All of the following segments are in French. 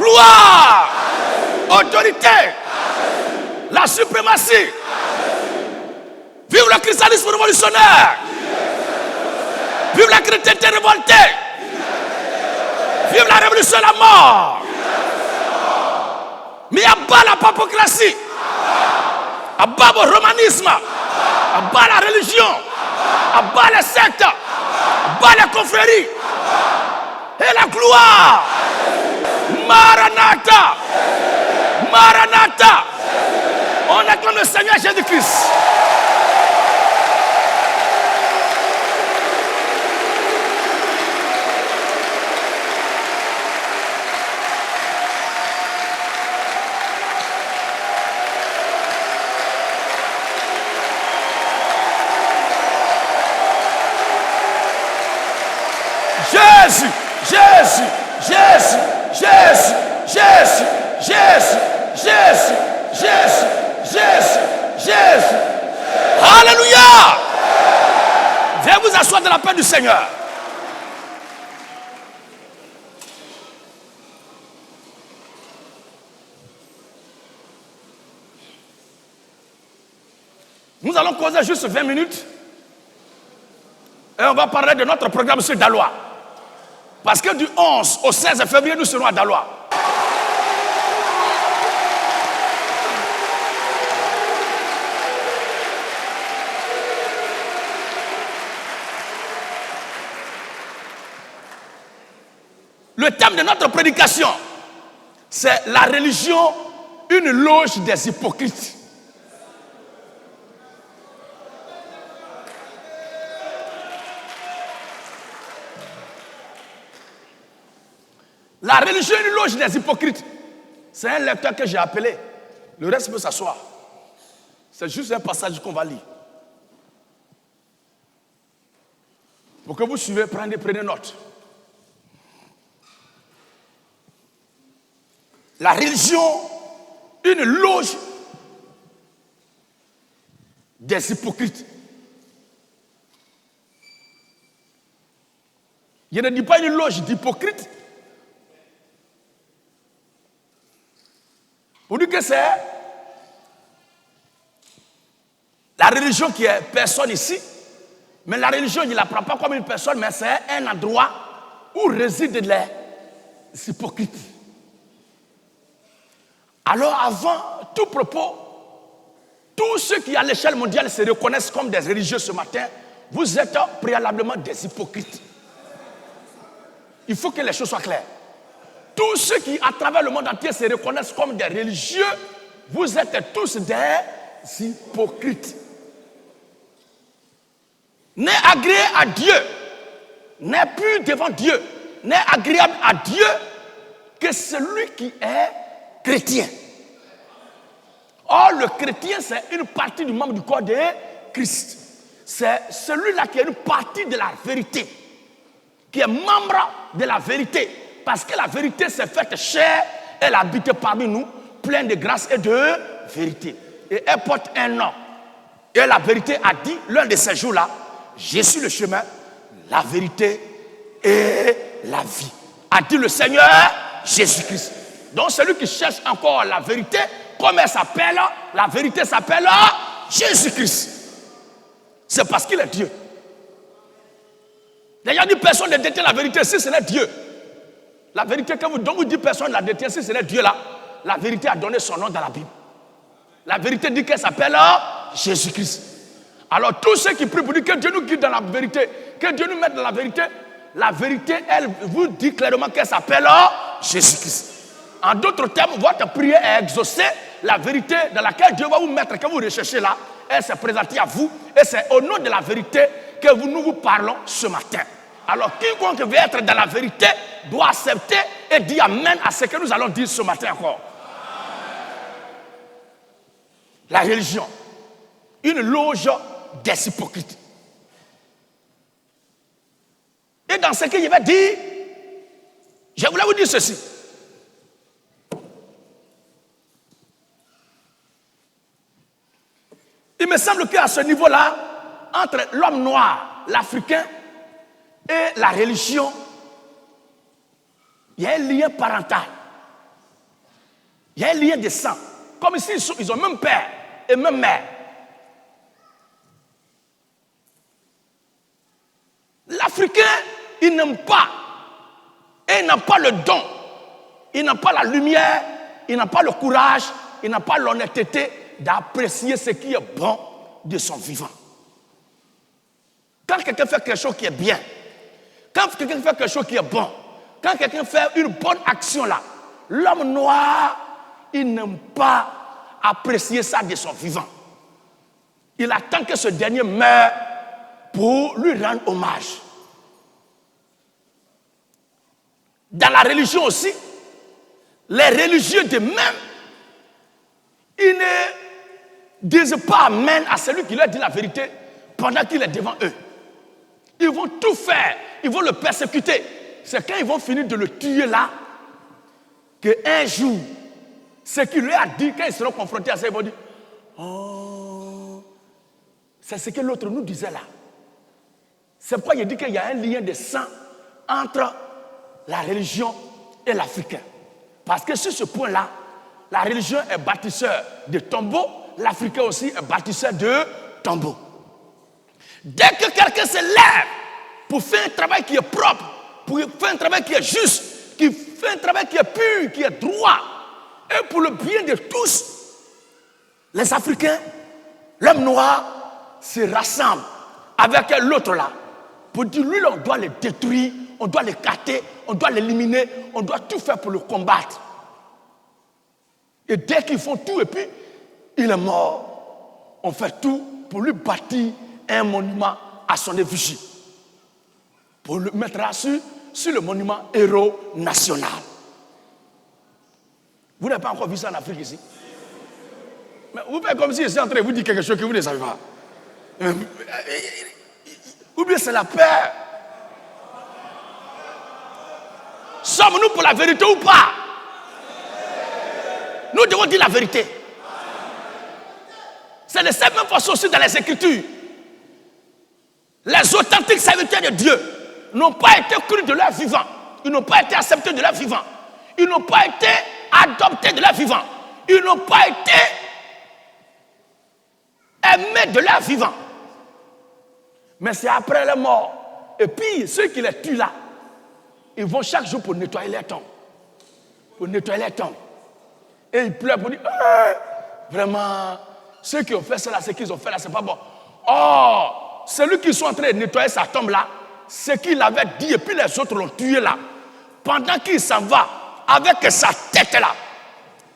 Gloire. Autorité. La suprématie. Vive le christianisme révolutionnaire. Vive la chrétienté révoltée. Vive la révolution et la mort. Mais à bas la papocratie. À bas le romanisme. À bas la religion. À bas les sectes. À bas les confréries. Et la gloire. Maranatha. Maranatha. On acclame le Seigneur Jésus-Christ. Jésus, Jésus, Jésus, Jésus, Jésus, Jésus, Jésus, Jésus, Jésus, Jésus. Alléluia. Viens vous asseoir dans la paix du Seigneur. Nous allons causer juste 20 minutes et on va parler de notre programme sur Daloa. Parce que du 11 au 16 février, nous serons à Daloa. Le thème de notre prédication, c'est la religion, une loge des hypocrites. La religion, une loge des hypocrites. C'est un lecteur que j'ai appelé. Le reste peut s'asseoir. C'est juste un passage qu'on va lire. Pour que vous suivez, prenez note. La religion, une loge des hypocrites. Je ne dis pas une loge d'hypocrites. On dit que c'est la religion qui est personne ici, mais la religion, il ne la prend pas comme une personne, mais c'est un endroit où résident les hypocrites. Alors avant tout propos, tous ceux qui à l'échelle mondiale se reconnaissent comme des religieux ce matin, vous êtes préalablement des hypocrites. Il faut que les choses soient claires. Tous ceux qui, à travers le monde entier, se reconnaissent comme des religieux, vous êtes tous des hypocrites. N'est agréé à Dieu, n'est plus devant Dieu, n'est agréable à Dieu que celui qui est chrétien. Or, le chrétien, c'est une partie du membre du corps de Christ. C'est celui-là qui est une partie de la vérité, qui est membre de la vérité. Parce que la vérité s'est faite chair, elle habite parmi nous, pleine de grâce et de vérité. Et elle porte un nom. Et la vérité a dit, l'un de ces jours-là, je suis le chemin, la vérité et la vie. A dit le Seigneur Jésus-Christ. Donc celui qui cherche encore la vérité, comme elle s'appelle, la vérité s'appelle Jésus-Christ. C'est parce qu'il est Dieu. D'ailleurs, dit personne ne détient la vérité si ce n'est Dieu. La vérité dont vous dites personne ne la détient, si ce n'est Dieu là, la vérité a donné son nom dans la Bible. La vérité dit qu'elle s'appelle Jésus-Christ. Alors tous ceux qui prient pour dire que Dieu nous guide dans la vérité, que Dieu nous mette dans la vérité, elle vous dit clairement qu'elle s'appelle Jésus-Christ. En d'autres termes, votre prière est exaucée, la vérité dans laquelle Dieu va vous mettre, que vous recherchez là, elle s'est présentée à vous, et c'est au nom de la vérité que nous vous parlons ce matin. Alors, quiconque veut être dans la vérité doit accepter et dire amen à ce que nous allons dire ce matin encore. La religion, une loge des hypocrites. Et dans ce que je vais dire, je voulais vous dire ceci. Il me semble qu'à ce niveau-là, entre l'homme noir, l'Africain, et la religion, il y a un lien parental. Il y a un lien de sang. Comme ici, ils ont même père et même mère. L'Africain, il n'aime pas. Et il n'a pas le don. Il n'a pas la lumière. Il n'a pas le courage. Il n'a pas l'honnêteté d'apprécier ce qui est bon de son vivant. Quand quelqu'un fait quelque chose qui est bien, quand quelqu'un fait quelque chose qui est bon, quand quelqu'un fait une bonne action là, l'homme noir, il n'aime pas apprécier ça de son vivant. Il attend que ce dernier meure pour lui rendre hommage. Dans la religion aussi, les religieux de même, ils ne disent pas amen à celui qui leur dit la vérité pendant qu'il est devant eux. Ils vont tout faire, ils vont le persécuter. C'est quand ils vont finir de le tuer là, qu'un jour, ce qu'il lui a dit, quand ils seront confrontés à ça, ils vont dire, oh, c'est ce que l'autre nous disait là. C'est pourquoi il dit qu'il y a un lien de sang entre la religion et l'Africain. Parce que sur ce point-là, la religion est bâtisseur de tombeaux, l'Africain aussi est bâtisseur de tombeaux. Dès que quelqu'un se lève pour faire un travail qui est propre, pour faire un travail qui est juste, qui fait un travail qui est pur, qui est droit, et pour le bien de tous, les Africains, l'homme noir, se rassemblent avec l'autre là, pour dire, lui, on doit le détruire, on doit l'écarter, on doit l'éliminer, on doit tout faire pour le combattre. Et dès qu'ils font tout, et puis, il est mort, on fait tout pour lui bâtir un monument à son effigie. Pour le mettre sur le monument héros national. Vous n'avez pas encore vu ça en Afrique ici? Mais vous faites comme si je suis en train de vous dire quelque chose que vous ne savez pas. Ou bien c'est la peur. Sommes-nous pour la vérité ou pas? Nous devons dire la vérité. C'est de cette même façon aussi dans les Écritures. Les authentiques serviteurs de Dieu n'ont pas été crus de leur vivant. Ils n'ont pas été acceptés de leur vivant. Ils n'ont pas été adoptés de leur vivant. Ils n'ont pas été aimés de leur vivant. Mais c'est après leur mort. Et puis, ceux qui les tuent là, ils vont chaque jour pour nettoyer les tombes. Pour nettoyer les tombes. Et ils pleurent pour dire, vraiment, ceux qui ont fait cela, ce qu'ils ont fait là, c'est pas bon. Oh, celui qui sont en train de nettoyer sa tombe là, ce qu'il avait dit, et puis les autres l'ont tué là. Pendant qu'il s'en va, avec sa tête là,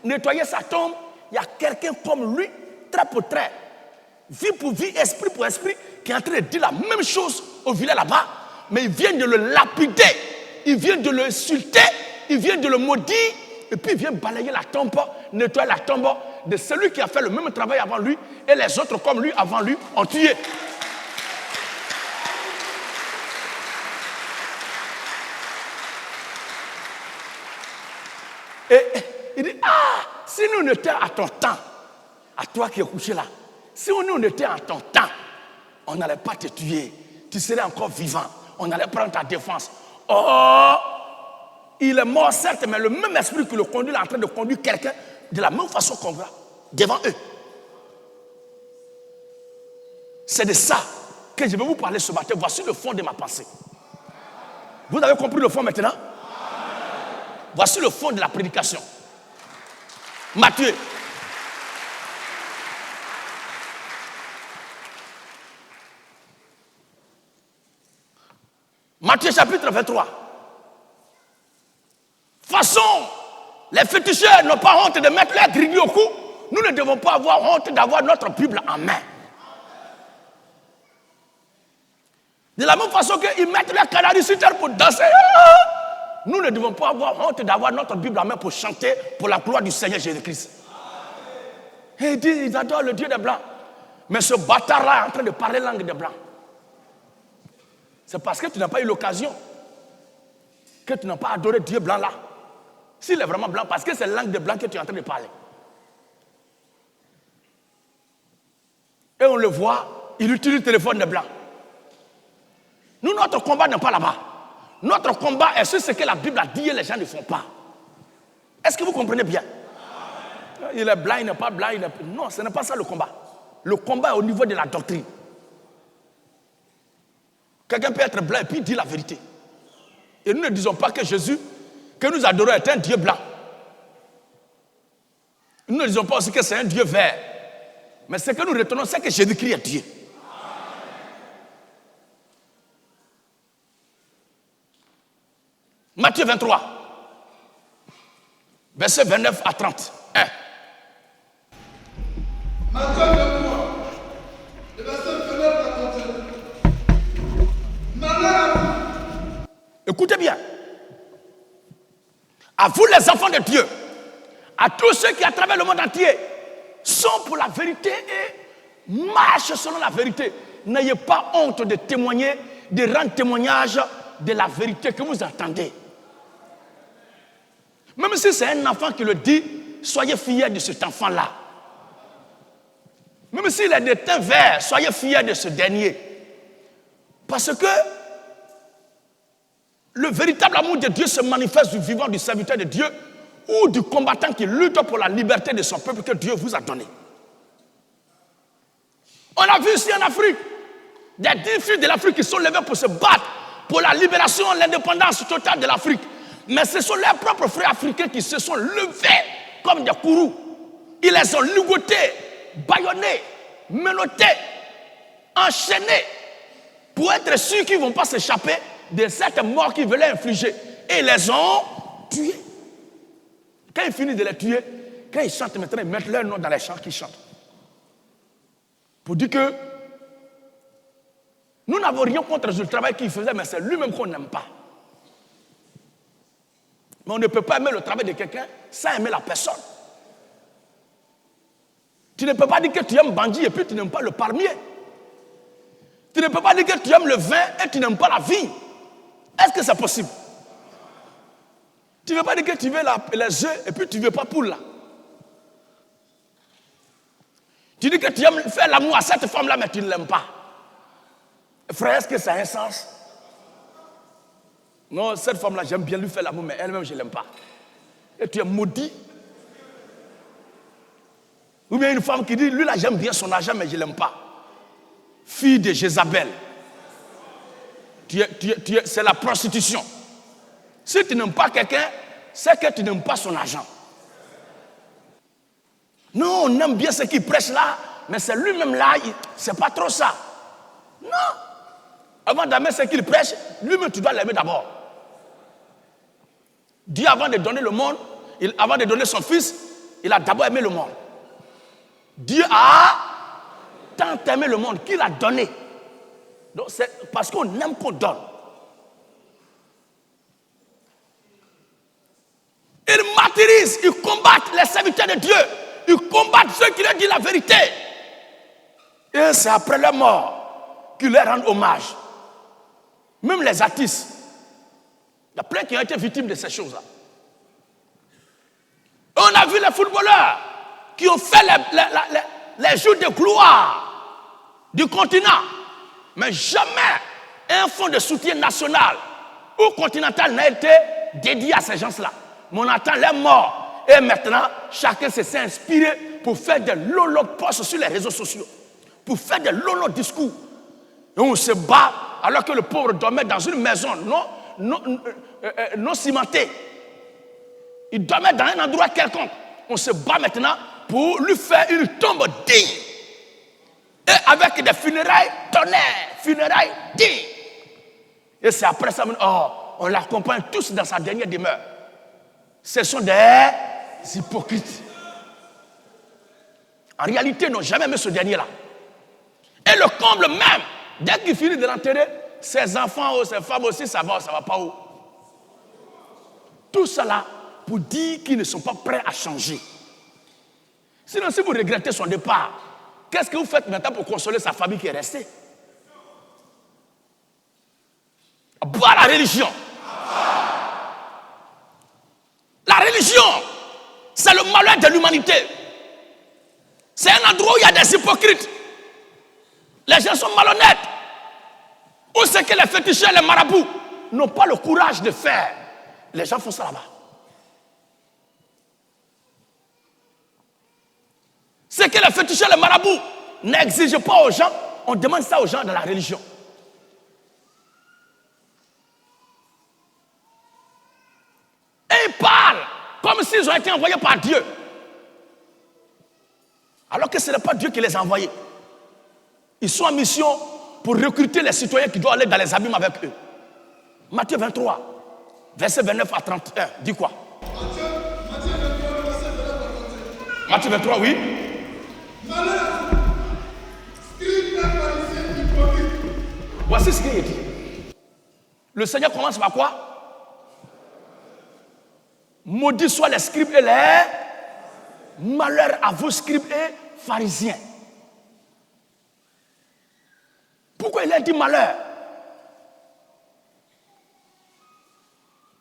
nettoyer sa tombe, il y a quelqu'un comme lui, trait pour trait, vie pour vie, esprit pour esprit, qui est en train de dire la même chose au village là-bas, mais il vient de le lapider, il vient de le insulter, il vient de le maudire, et puis il vient balayer la tombe, nettoyer la tombe de celui qui a fait le même travail avant lui, et les autres comme lui avant lui ont tué. Et il dit, si nous étions à ton temps, à toi qui es couché là, si nous étions à ton temps, on n'allait pas te tuer, tu serais encore vivant, on allait prendre ta défense. Oh, il est mort certes, mais le même esprit qui le conduit est en train de conduire quelqu'un de la même façon qu'on va devant eux. C'est de ça que je vais vous parler ce matin. Voici le fond de ma pensée. Vous avez compris le fond maintenant? Voici le fond de la prédication. Matthieu. Matthieu chapitre 23. De toute façon, les féticheurs n'ont pas honte de mettre leur grille au cou. Nous ne devons pas avoir honte d'avoir notre Bible en main. De la même façon qu'ils mettent leur canaris sur terre pour danser. Nous ne devons pas avoir honte d'avoir notre Bible en main pour chanter pour la gloire du Seigneur Jésus-Christ. Et ils adorent le Dieu des Blancs. Mais ce bâtard-là est en train de parler langue des Blancs. C'est parce que tu n'as pas eu l'occasion, que tu n'as pas adoré Dieu blanc là. S'il est vraiment blanc, parce que c'est la langue des Blancs que tu es en train de parler. Et on le voit, il utilise le téléphone des Blancs. Nous, notre combat n'est pas là-bas. Notre combat est sur ce que la Bible a dit et les gens ne font pas. Est-ce que vous comprenez bien? il est blanc, il n'est pas blanc. Non, ce n'est pas ça le combat. Le combat est au niveau de la doctrine. Quelqu'un peut être blanc et puis dire la vérité. Et nous ne disons pas que Jésus, que nous adorons, est un Dieu blanc. Nous ne disons pas aussi que c'est un Dieu vert. Mais ce que nous retenons, c'est que Jésus-Christ est Dieu. Matthieu 23, versets 29 à 30. 1. Matthieu 23, le verset 29 à 31. Malheur à vous. Écoutez bien. À vous les enfants de Dieu, à tous ceux qui à travers le monde entier sont pour la vérité et marchent selon la vérité. N'ayez pas honte de témoigner, de rendre témoignage de la vérité que vous entendez. Même si c'est un enfant qui le dit, soyez fiers de cet enfant-là. Même s'il est de teint vert, soyez fiers de ce dernier. Parce que le véritable amour de Dieu se manifeste du vivant, du serviteur de Dieu ou du combattant qui lutte pour la liberté de son peuple que Dieu vous a donné. On a vu ici en Afrique des 10 filles de l'Afrique qui sont levées pour se battre pour la libération, l'indépendance totale de l'Afrique. Mais ce sont leurs propres frères africains qui se sont levés comme des courroux. Ils les ont ligotés, bâillonnés, menottés, enchaînés pour être sûrs qu'ils ne vont pas s'échapper de cette mort qu'ils voulaient infliger. Et ils les ont tués. Quand ils finissent de les tuer, quand ils chantent maintenant, ils mettent leur nom dans les chants qu'ils chantent. Pour dire que nous n'avons rien contre le travail qu'il faisait, mais c'est lui-même qu'on n'aime pas. Mais on ne peut pas aimer le travail de quelqu'un sans aimer la personne. Tu ne peux pas dire que tu aimes Bandit et puis tu n'aimes pas le palmier. Tu ne peux pas dire que tu aimes le vin et tu n'aimes pas la vigne. Est-ce que c'est possible? Tu ne veux pas dire que tu veux les œufs et puis tu ne veux pas poule là. Tu dis que tu aimes faire l'amour à cette femme-là, mais tu ne l'aimes pas. Frère, est-ce que ça a un sens? Non, cette femme-là, j'aime bien lui faire l'amour, mais elle-même, je ne l'aime pas. Et tu es maudit. Ou bien une femme qui dit, lui là, j'aime bien son argent, mais je ne l'aime pas. Fille de Jézabel. C'est la prostitution. Si tu n'aimes pas quelqu'un, c'est que tu n'aimes pas son argent. Non, on aime bien ce qu'il prêche là, mais c'est lui-même là, c'est pas trop ça. Non. Avant d'aimer ce qu'il prêche, lui-même tu dois l'aimer d'abord. Dieu, avant de donner le monde, avant de donner son fils, il a d'abord aimé le monde. Dieu a tant aimé le monde qu'il a donné. Donc c'est parce qu'on aime qu'on donne. Ils martyrisent, ils combattent les serviteurs de Dieu. Ils combattent ceux qui leur disent la vérité. Et c'est après leur mort qu'ils leur rendent hommage. Même les artistes. Il y a plein qui ont été victimes de ces choses-là. On a vu les footballeurs qui ont fait les jours de gloire du continent. Mais jamais un fonds de soutien national ou continental n'a été dédié à ces gens-là. Mais on attend les morts. Et maintenant, chacun s'est inspiré pour faire des longs posts sur les réseaux sociaux. Pour faire des longs discours. Et on se bat alors que le pauvre dormait dans une maison non cimentée. Il dormait dans un endroit quelconque. On se bat maintenant pour lui faire une tombe digne. Et avec des funérailles tonnerres, funérailles dignes. Et c'est après ça, on l'accompagne tous dans sa dernière demeure. Ce sont des hypocrites. En réalité, ils n'ont jamais aimé ce dernier-là. Et le comble même, dès qu'il finit de l'enterrer, ses enfants, ses femmes aussi, ça va pas où. Tout cela pour dire qu'ils ne sont pas prêts à changer. Sinon, si vous regrettez son départ, qu'est-ce que vous faites maintenant pour consoler sa famille qui est restée? Boire la religion. La religion, c'est le malheur de l'humanité. C'est un endroit où il y a des hypocrites. Les gens sont malhonnêtes. Où c'est que les féticheurs, les marabouts n'ont pas le courage de faire. Les gens font ça là-bas. Ce que les féticheurs, les marabouts n'exigent pas aux gens, on demande ça aux gens dans la religion. Et ils parlent comme s'ils ont été envoyés par Dieu. Alors que ce n'est pas Dieu qui les a envoyés. Ils sont en mission pour recruter les citoyens qui doivent aller dans les abîmes avec eux. Matthieu 23, verset 29 à 31, dis quoi? Matthieu 23, verset 29 à 31. Matthieu 23, oui. Malheur à vous, scribes et pharisiens hypocrites. Voici ce qu'il est dit. Le Seigneur commence par quoi? Maudits soient les scribes et les... Malheur à vous, scribes et pharisiens. Pourquoi il a dit malheur?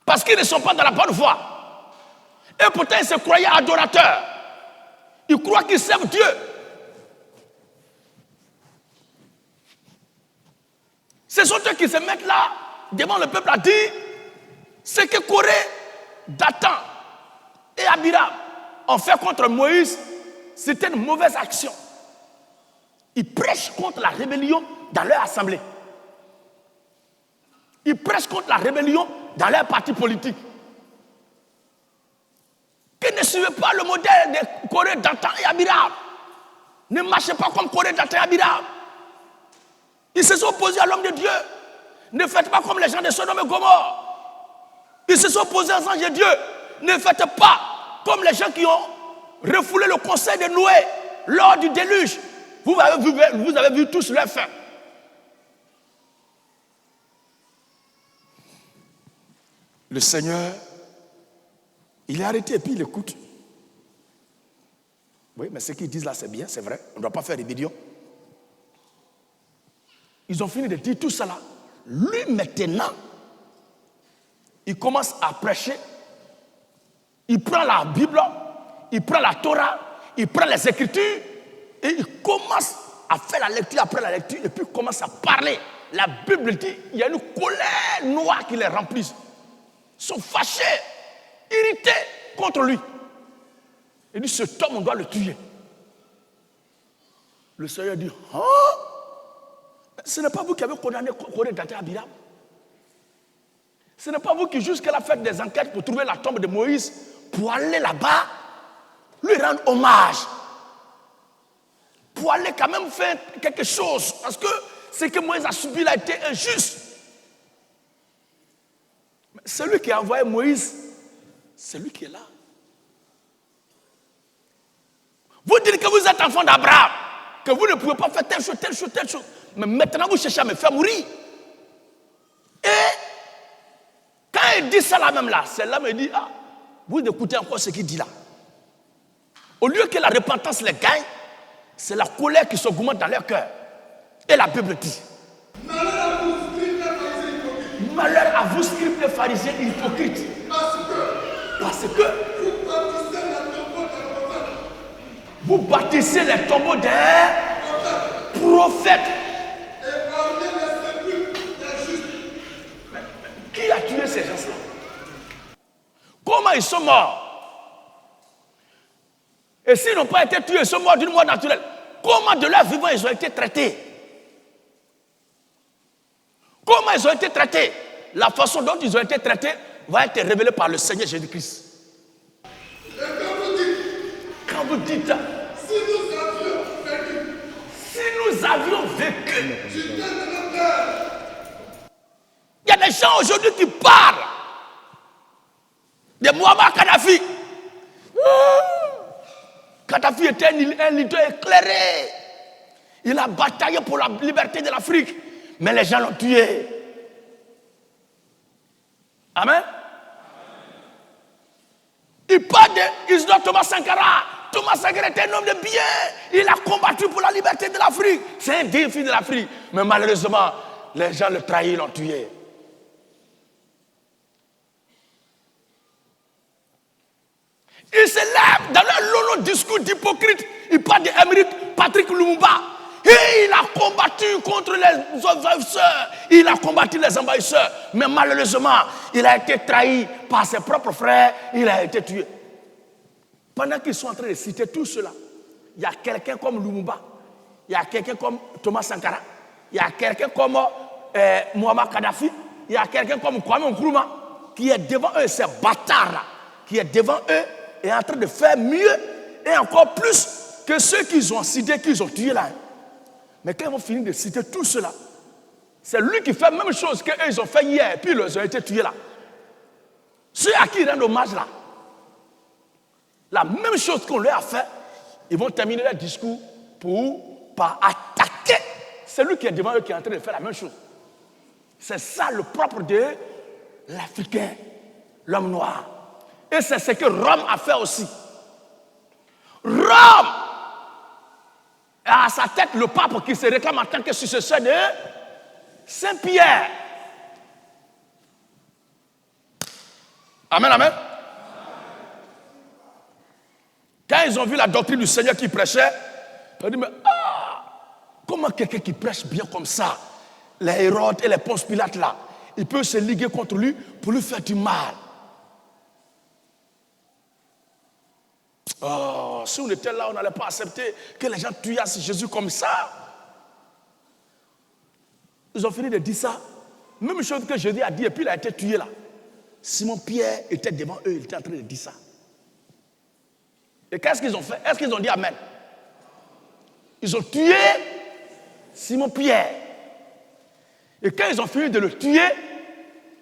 Parce qu'ils ne sont pas dans la bonne voie. Et pourtant, ils se croyaient adorateurs. Ils croient qu'ils servent Dieu. Ce sont eux qui se mettent là, devant le peuple, à dire ce que Corée, Dathan et Abiram ont fait contre Moïse, c'était une mauvaise action. Ils prêchent contre la rébellion dans leur assemblée. Ils prêchent contre la rébellion dans leur parti politique. Qu'ils ne suivez pas le modèle de Corée, Dathan et Abiram. Ne marchez pas comme Corée, Dathan et Abiram. Ils se sont opposés à l'homme de Dieu. Ne faites pas comme les gens de Sodome et Gomorrhe. Ils se sont opposés aux anges de Dieu. Ne faites pas comme les gens qui ont refoulé le conseil de Noé lors du déluge. Vous avez vu tous leur fin. Le Seigneur, il est arrêté et puis il écoute. Oui, mais ce qu'ils disent là, c'est bien, c'est vrai. On ne doit pas faire rébellion. Ils ont fini de dire tout cela. Lui, maintenant, il commence à prêcher. Il prend la Bible, il prend la Torah, il prend les Écritures et il commence à faire la lecture après la lecture et puis il commence à parler. La Bible dit il y a une colère noire qui les remplit. Ils sont fâchés, irrités contre lui. Il dit cet homme, on doit le tuer. Le Seigneur dit ce n'est pas vous qui avez condamné Corée, Dathan et Abiram. Ce n'est pas vous qui jusqu'à la fête des enquêtes pour trouver la tombe de Moïse, pour aller là-bas, lui rendre hommage. Pour aller quand même faire quelque chose. Parce que ce que Moïse a subi là a été injuste. Mais celui qui a envoyé Moïse, c'est lui qui est là. Vous dites que vous êtes enfant d'Abraham, que vous ne pouvez pas faire telle chose, telle chose, telle chose. Mais maintenant vous cherchez à me faire mourir. Et quand il dit ça là même là, celle-là me dit, vous écoutez encore ce qu'il dit là. Au lieu que la repentance les gagne, c'est la colère qui s'augmente dans leur cœur. Et la Bible dit, Malheur à vous, scribes et pharisiens hypocrites. malheur à vous, scribes et pharisiens hypocrites. Parce que vous bâtissez les tombeaux des prophètes. Et parlez les sépulcres des justes. Qui a tué ces gens-là? Comment ils sont morts? Et s'ils n'ont pas été tués, ils sont morts d'une mort naturelle. Comment de leur vivant ils ont été traités? Comment ils ont été traités? La façon dont ils ont été traités va être révélée par le Seigneur Jésus-Christ. Et Quand vous dites, si nous avions vécu, tu viens de notre terre, il y a des gens aujourd'hui qui parlent de Muammar Kadhafi. Kadhafi était un leader éclairé. Il a bataillé pour la liberté de l'Afrique. Mais les gens l'ont tué. Amen. Il parle de Thomas Sankara. Thomas Sankara était un homme de bien. Il a combattu pour la liberté de l'Afrique. C'est un défi de l'Afrique. Mais malheureusement, les gens le trahissent, l'ont tué. Ils se lèvent dans leur long discours d'hypocrite. Ils parlent d'Émeric Patrick Lumumba. Et il a combattu contre les envahisseurs. Il a combattu les envahisseurs. Mais malheureusement, il a été trahi par ses propres frères. Il a été tué. Pendant qu'ils sont en train de citer tout cela, Il y a quelqu'un comme Lumumba, il y a quelqu'un comme Thomas Sankara, il y a quelqu'un comme Muammar Kadhafi, il y a quelqu'un comme Kwame Nkrumah qui est devant eux, ces bâtards-là, qui est devant eux et est en train de faire mieux et encore plus que ceux qu'ils ont cités, qu'ils ont tués là. Mais quand ils vont finir de citer tout cela, c'est lui qui fait la même chose qu'eux ils ont fait hier et puis ils ont été tués là. Ceux à qui ils rendent hommage là, la même chose qu'on leur a fait, ils vont terminer leur discours par attaquer celui qui est devant eux qui est en train de faire la même chose. C'est ça le propre de l'Africain, l'homme noir. Et c'est ce que Rome a fait aussi. Rome a à sa tête le pape qui se réclame en tant que successeur de Saint-Pierre. Amen, amen. Quand ils ont vu la doctrine du Seigneur qui prêchait, ils ont dit, mais comment quelqu'un qui prêche bien comme ça, les Hérodes et les Ponce Pilate là, il peut se liguer contre lui pour lui faire du mal. Oh, si on était là, on n'allait pas accepter que les gens tuassent Jésus comme ça. Ils ont fini de dire ça. Même chose que Jésus a dit, et puis il a été tué là. Simon-Pierre était devant eux, il était en train de dire ça. Et qu'est-ce qu'ils ont fait? Est-ce qu'ils ont dit Amen? Ils ont tué Simon-Pierre. Et quand ils ont fini de le tuer,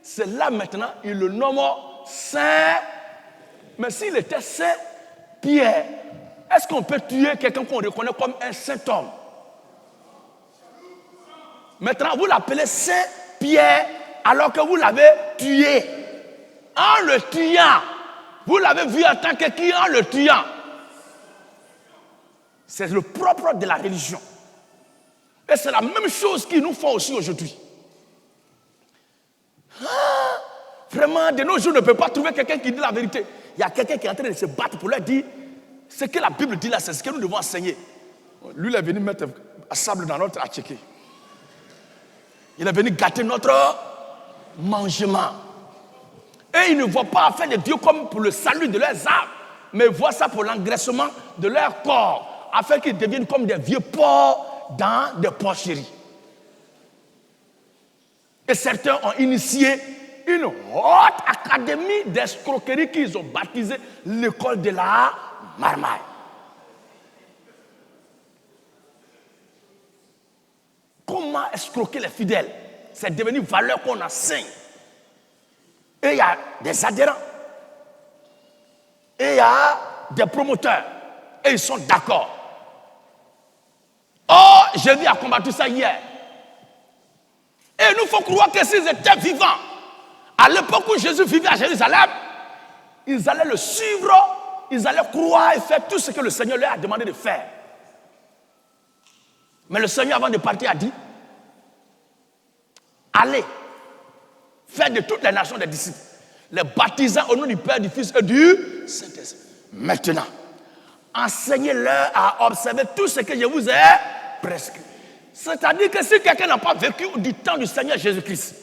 c'est là maintenant, ils le nomment Saint. Mais s'il était Saint Pierre, est-ce qu'on peut tuer quelqu'un qu'on reconnaît comme un saint homme? Maintenant, vous l'appelez Saint Pierre alors que vous l'avez tué. En le tuant, vous l'avez vu en tant que qui en le tuant? C'est le propre de la religion. Et c'est la même chose qu'ils nous font aussi aujourd'hui. Vraiment, de nos jours, on ne peut pas trouver quelqu'un qui dit la vérité. Il y a quelqu'un qui est en train de se battre pour leur dire ce que la Bible dit là, c'est ce que nous devons enseigner. Lui, il est venu mettre un sable dans notre attiqué. Il est venu gâter notre mangement. Et ils ne voient pas faire de Dieu comme pour le salut de leurs âmes, mais ils voient ça pour l'engraissement de leur corps, afin qu'ils deviennent comme des vieux porcs dans des porcheries. Et certains ont initié une haute académie d'escroquerie qu'ils ont baptisée l'école de la marmaille. Comment escroquer les fidèles? C'est devenu valeur qu'on enseigne. Et il y a des adhérents. Et il y a des promoteurs. Et ils sont d'accord. Oh, Jésus a combattu ça hier. Et il nous faut croire que s'ils étaient vivants, à l'époque où Jésus vivait à Jérusalem, ils allaient le suivre, ils allaient croire et faire tout ce que le Seigneur leur a demandé de faire. Mais le Seigneur, avant de partir, a dit, allez, faites de toutes les nations des disciples, les baptisant au nom du Père, du Fils et du Saint-Esprit. Maintenant, enseignez-leur à observer tout ce que je vous ai prescrit. C'est-à-dire que si quelqu'un n'a pas vécu du temps du Seigneur Jésus-Christ,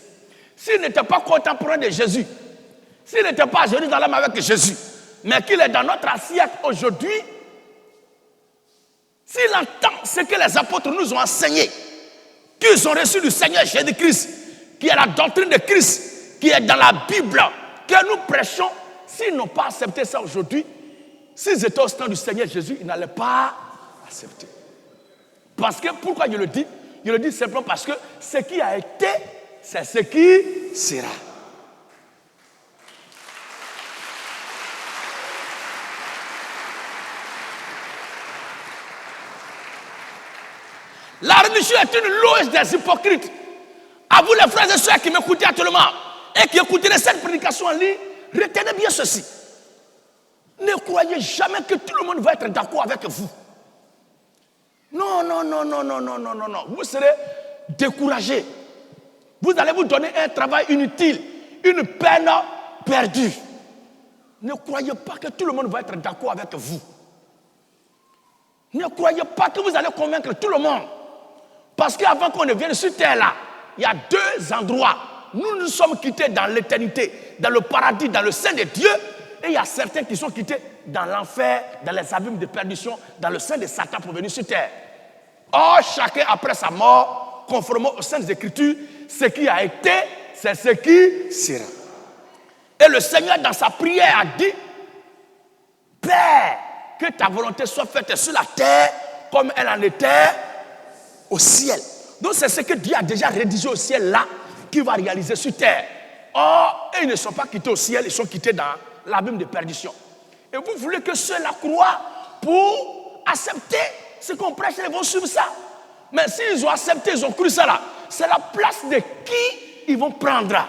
s'il n'était pas contemporain de Jésus, s'il n'était pas à Jérusalem avec Jésus, mais qu'il est dans notre assiette aujourd'hui, s'il entend ce que les apôtres nous ont enseigné, qu'ils ont reçu du Seigneur Jésus-Christ, qui est la doctrine de Christ, qui est dans la Bible, que nous prêchons, s'ils n'ont pas accepté ça aujourd'hui, s'ils étaient au temps du Seigneur Jésus, ils n'allaient pas accepter. Parce que, pourquoi je le dis? Je le dis simplement parce que ce qui a été, c'est ce qui sera. La religion est une loge des hypocrites. À vous les frères et sœurs qui m'écoutez actuellement et qui écouterez cette prédication en ligne, retenez bien ceci. Ne croyez jamais que tout le monde va être d'accord avec vous. Non. Vous serez découragé. Vous allez vous donner un travail inutile, une peine perdue. Ne croyez pas que tout le monde va être d'accord avec vous. Ne croyez pas que vous allez convaincre tout le monde. Parce qu'avant qu'on ne vienne sur terre là, il y a deux endroits. Nous nous sommes quittés dans l'éternité, dans le paradis, dans le sein de Dieu. Et il y a certains qui sont quittés dans l'enfer, dans les abîmes de perdition, dans le sein de Satan pour venir sur terre. Or, chacun après sa mort, conformément aux Saintes Écritures, ce qui a été, c'est ce qui sera. Et le Seigneur, dans sa prière, a dit, Père, que ta volonté soit faite sur la terre comme elle en était au ciel. Donc c'est ce que Dieu a déjà rédigé au ciel là, qu'il va réaliser sur terre. Or, ils ne sont pas quittés au ciel, ils sont quittés dans l'abîme de perdition. Et vous voulez que ceux-là croient pour accepter ce qu'on prêche, ils vont suivre ça. Mais s'ils ont accepté, ils ont cru ça là, c'est la place de qui ils vont prendre.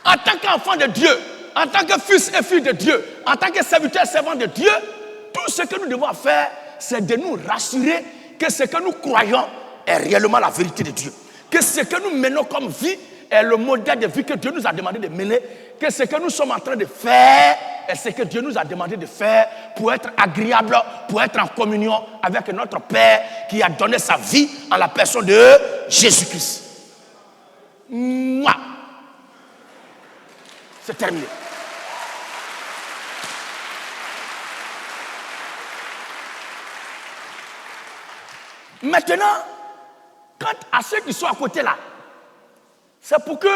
En tant qu'enfant de Dieu, en tant que fils et fille de Dieu, en tant que serviteur et servant de Dieu, tout ce que nous devons faire, c'est de nous rassurer que ce que nous croyons est réellement la vérité de Dieu. Que ce que nous menons comme vie est le modèle de vie que Dieu nous a demandé de mener. Que ce que nous sommes en train de faire est ce que Dieu nous a demandé de faire pour être agréable, pour être en communion avec notre Père qui a donné sa vie en la personne de Jésus-Christ. Moi. C'est terminé. Maintenant, quant à ceux qui sont à côté là, c'est pour que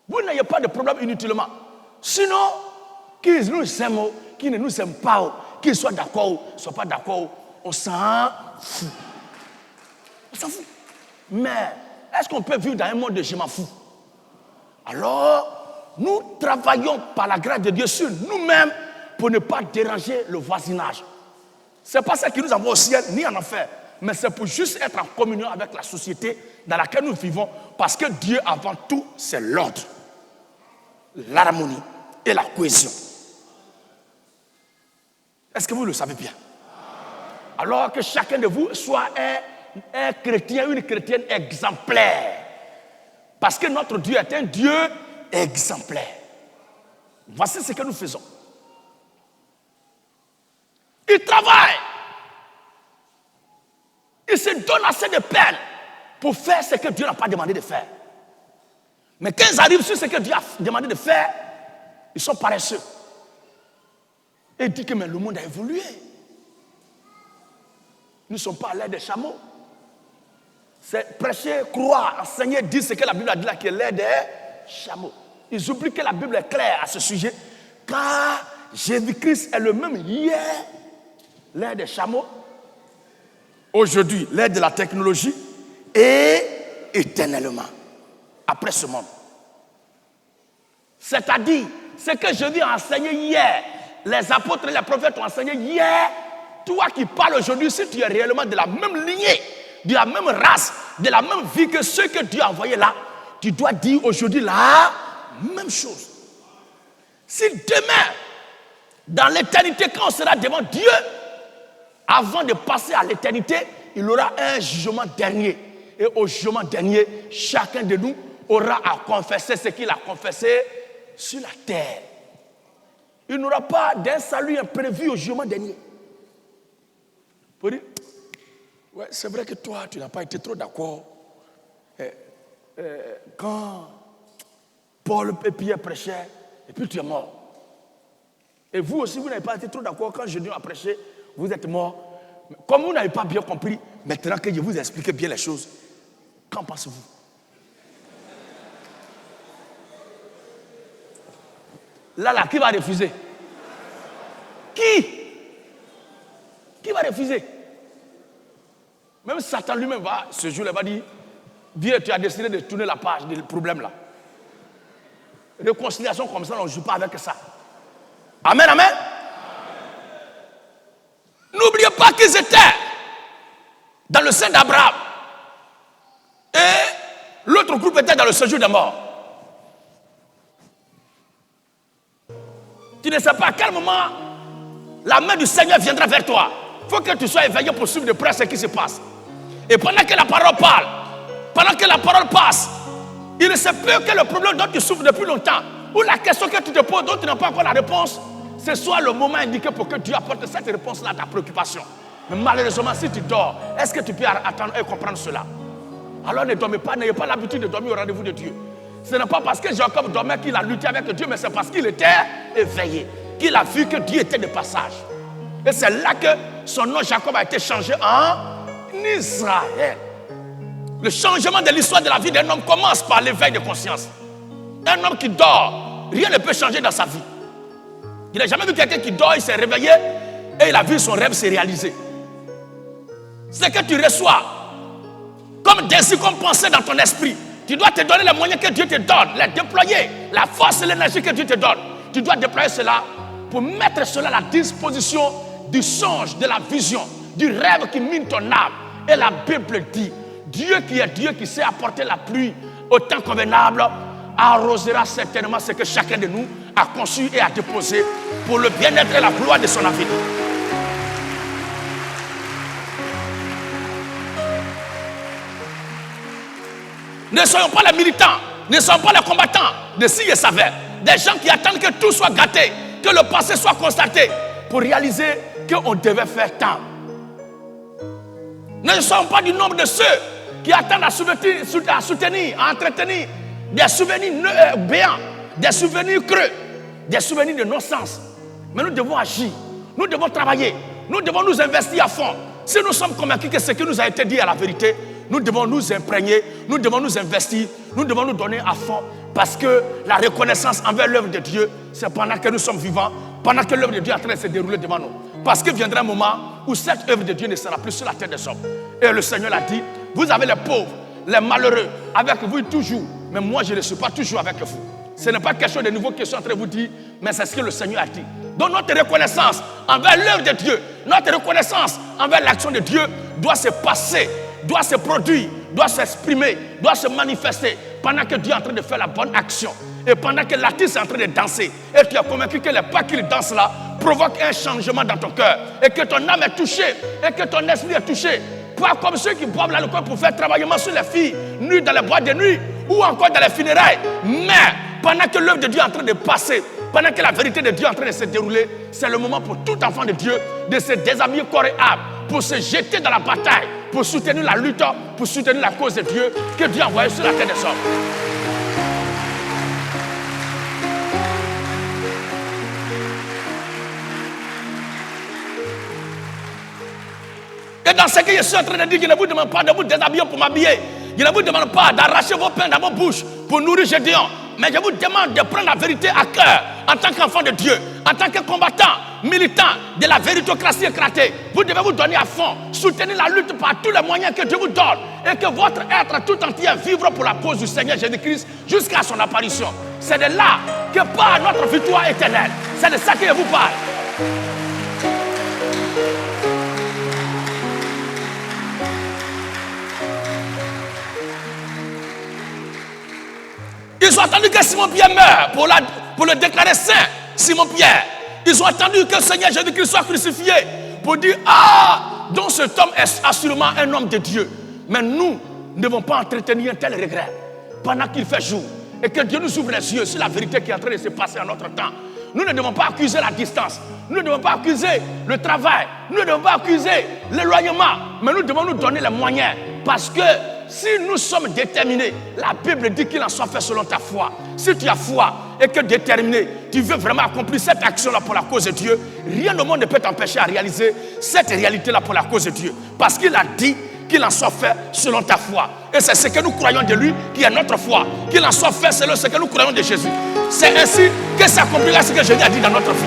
vous n'ayez pas de problème inutilement. Sinon, qu'ils nous aiment, qu'ils ne nous aiment pas, qu'ils soient d'accord ou ne soient pas d'accord, on s'en fout. On s'en fout. Mais est-ce qu'on peut vivre dans un monde de je m'en fous? Alors, nous travaillons par la grâce de Dieu sur nous-mêmes pour ne pas déranger le voisinage. Ce n'est pas ça qui nous envoie au ciel, ni en enfer. Mais c'est pour juste être en communion avec la société dans laquelle nous vivons. Parce que Dieu, avant tout, c'est l'ordre, l'harmonie et la cohésion. Est-ce que vous le savez bien? Alors que chacun de vous soit un chrétien, une chrétienne exemplaire. Parce que notre Dieu est un Dieu exemplaire. Voici ce que nous faisons. Il travaille. Il se donne assez de peine pour faire ce que Dieu n'a pas demandé de faire. Mais quand ils arrivent sur ce que Dieu a demandé de faire, ils sont paresseux. Et il dit que mais le monde a évolué. Nous ne sommes pas à l'air des chameaux. C'est prêcher, croire, enseigner, dire ce que la Bible a dit là, qui est l'air des chameaux. Ils oublient que la Bible est claire à ce sujet. Car Jésus-Christ est le même hier, l'air des chameaux, aujourd'hui, l'air de la technologie, et éternellement, après ce monde. C'est-à-dire, ce que Jésus a enseigné hier, les apôtres et les prophètes ont enseigné hier, toi qui parles aujourd'hui, si tu es réellement de la même lignée, de la même race, de la même vie que ceux que Dieu a envoyés là, tu dois dire aujourd'hui la même chose. Si demain, dans l'éternité, quand on sera devant Dieu, avant de passer à l'éternité, il y aura un jugement dernier. Et au jugement dernier, chacun de nous aura à confesser ce qu'il a confessé sur la terre. Il n'y aura pas d'un salut imprévu au jugement dernier. Pour dire, ouais, c'est vrai que toi, tu n'as pas été trop d'accord. Quand Paul et Pierre prêchaient, et puis tu es mort. Et vous aussi, vous n'avez pas été trop d'accord quand Jésus a prêché, vous êtes mort. Comme vous n'avez pas bien compris, maintenant que je vous explique bien les choses, qu'en pensez-vous? Là, qui va refuser? Qui va refuser? Même Satan lui-même va, ce jour-là, va dire, Dieu, tu as décidé de tourner la page du problème là. Réconciliation comme ça, on ne joue pas avec ça. Amen, amen. N'oubliez pas qu'ils étaient dans le sein d'Abraham. Et l'autre groupe était dans le séjour des morts. Tu ne sais pas à quel moment la main du Seigneur viendra vers toi. Il faut que tu sois éveillé pour suivre de près ce qui se passe. Et pendant que la parole parle, pendant que la parole passe, il se peut que le problème dont tu souffres depuis longtemps, ou la question que tu te poses dont tu n'as pas encore la réponse, ce soit le moment indiqué pour que Dieu apporte cette réponse-là à ta préoccupation. Mais malheureusement, si tu dors, est-ce que tu peux attendre et comprendre cela? Alors ne dormez pas, n'ayez pas l'habitude de dormir au rendez-vous de Dieu. Ce n'est pas parce que Jacob dormait qu'il a lutté avec Dieu, mais c'est parce qu'il était éveillé, qu'il a vu que Dieu était de passage. Et c'est là que son nom Jacob a été changé en Israël. Le changement de l'histoire de la vie d'un homme commence par l'éveil de conscience. Un homme qui dort, rien ne peut changer dans sa vie. Il n'a jamais vu quelqu'un qui dort, il s'est réveillé et il a vu son rêve se réaliser. Ce que tu reçois comme désir, comme pensée dans ton esprit, tu dois te donner les moyens que Dieu te donne, les déployer, la force et l'énergie que Dieu te donne. Tu dois déployer cela pour mettre cela à la disposition du songe, de la vision, du rêve qui mine ton âme. Et la Bible dit, Dieu qui est Dieu qui sait apporter la pluie au temps convenable, arrosera certainement ce que chacun de nous a conçu et a déposé pour le bien-être et la gloire de son avenir. Ne soyons pas les militants, ne soyons pas les combattants de si et savait. Des gens qui attendent que tout soit gâté, que le passé soit constaté pour réaliser qu'on devait faire tant. Ne soyons pas du nombre de ceux qui attendent à soutenir, à entretenir des souvenirs béants, des souvenirs creux, des souvenirs de non-sens. Mais nous devons agir, nous devons travailler, nous devons nous investir à fond. Si nous sommes convaincus que ce qui nous a été dit est la vérité, nous devons nous imprégner, nous devons nous investir, nous devons nous donner à fond. Parce que la reconnaissance envers l'œuvre de Dieu, c'est pendant que nous sommes vivants, pendant que l'œuvre de Dieu est en train de se dérouler devant nous. Parce qu'il viendra un moment où cette œuvre de Dieu ne sera plus sur la tête des hommes. Et le Seigneur l'a dit, vous avez les pauvres, les malheureux, avec vous toujours. Mais moi, je ne suis pas toujours avec vous. Ce n'est pas quelque chose de nouveau que je suis en train de vous dire, mais c'est ce que le Seigneur a dit. Donc notre reconnaissance envers l'œuvre de Dieu, notre reconnaissance envers l'action de Dieu doit se passer, doit se produire, doit s'exprimer, doit se manifester pendant que Dieu est en train de faire la bonne action. Et pendant que l'artiste est en train de danser, et tu es convaincu que les pas qu'il danse là provoquent un changement dans ton cœur, et que ton âme est touchée, et que ton esprit est touché. Pas comme ceux qui boivent l'alcool pour faire travaillement sur les filles, nues dans les boîtes de nuit, ou encore dans les funérailles. Mais pendant que l'œuvre de Dieu est en train de passer, pendant que la vérité de Dieu est en train de se dérouler, c'est le moment pour tout enfant de Dieu de se déshabiller corps et âme, pour se jeter dans la bataille, pour soutenir la lutte, pour soutenir la cause de Dieu que Dieu a envoyée sur la terre des hommes. Et dans ce que je suis en train de dire, je ne vous demande pas de vous déshabiller pour m'habiller. Je ne vous demande pas d'arracher vos pains dans vos bouches pour nourrir Gédéon. Mais je vous demande de prendre la vérité à cœur en tant qu'enfant de Dieu, en tant que combattant, militant de la véritocratie éclatée. Vous devez vous donner à fond, soutenir la lutte par tous les moyens que Dieu vous donne et que votre être tout entier vivre pour la cause du Seigneur Jésus-Christ jusqu'à son apparition. C'est de là que part notre victoire éternelle. C'est de ça que je vous parle. Ils ont attendu que Simon-Pierre meure pour le déclarer saint, Simon-Pierre. Ils ont attendu que le Seigneur Jésus-Christ soit crucifié pour dire, ah, donc cet homme est assurément un homme de Dieu. Mais nous ne devons pas entretenir un tel regret pendant qu'il fait jour. Et que Dieu nous ouvre les yeux sur la vérité qui est en train de se passer en notre temps. Nous ne devons pas accuser la distance. Nous ne devons pas accuser le travail. Nous ne devons pas accuser l'éloignement. Mais nous devons nous donner les moyens. Parce que si nous sommes déterminés, la Bible dit qu'il en soit fait selon ta foi. Si tu as foi et que déterminé, tu veux vraiment accomplir cette action-là pour la cause de Dieu, rien au monde ne peut t'empêcher à réaliser cette réalité-là pour la cause de Dieu. Parce qu'il a dit qu'il en soit fait selon ta foi. Et c'est ce que nous croyons de lui qui est notre foi. Qu'il en soit fait selon ce que nous croyons de Jésus. C'est ainsi que s'accomplira ce que Jésus a dit dans notre vie.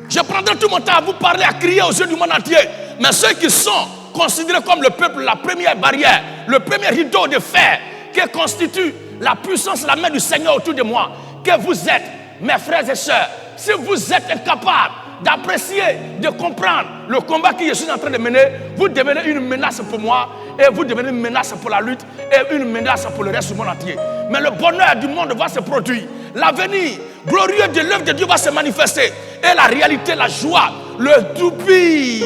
Je prendrai tout mon temps à vous parler, à crier aux yeux du monde entier. Mais ceux qui sont considérés comme le peuple, la première barrière, le premier rideau de fer qui constitue la puissance, la main du Seigneur autour de moi, que vous êtes, mes frères et sœurs, si vous êtes incapables d'apprécier, de comprendre le combat que je suis en train de mener, vous devenez une menace pour moi et vous devenez une menace pour la lutte et une menace pour le reste du monde entier. Mais le bonheur du monde va se produire. L'avenir glorieux de l'œuvre de Dieu va se manifester. Et la réalité, la joie, le toupie,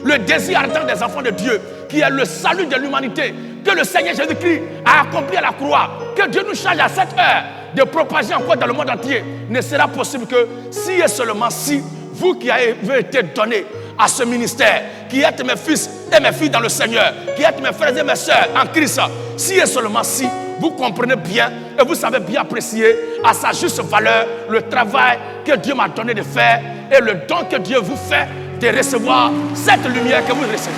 le désir ardent des enfants de Dieu, qui est le salut de l'humanité, que le Seigneur Jésus-Christ a accompli à la croix, que Dieu nous charge à cette heure de propager encore dans le monde entier, ne sera possible que si et seulement si vous qui avez été donnés à ce ministère, qui êtes mes fils et mes filles dans le Seigneur, qui êtes mes frères et mes sœurs en Christ, si et seulement si vous comprenez bien et vous savez bien apprécier à sa juste valeur le travail que Dieu m'a donné de faire et le don que Dieu vous fait de recevoir cette lumière que vous recevez.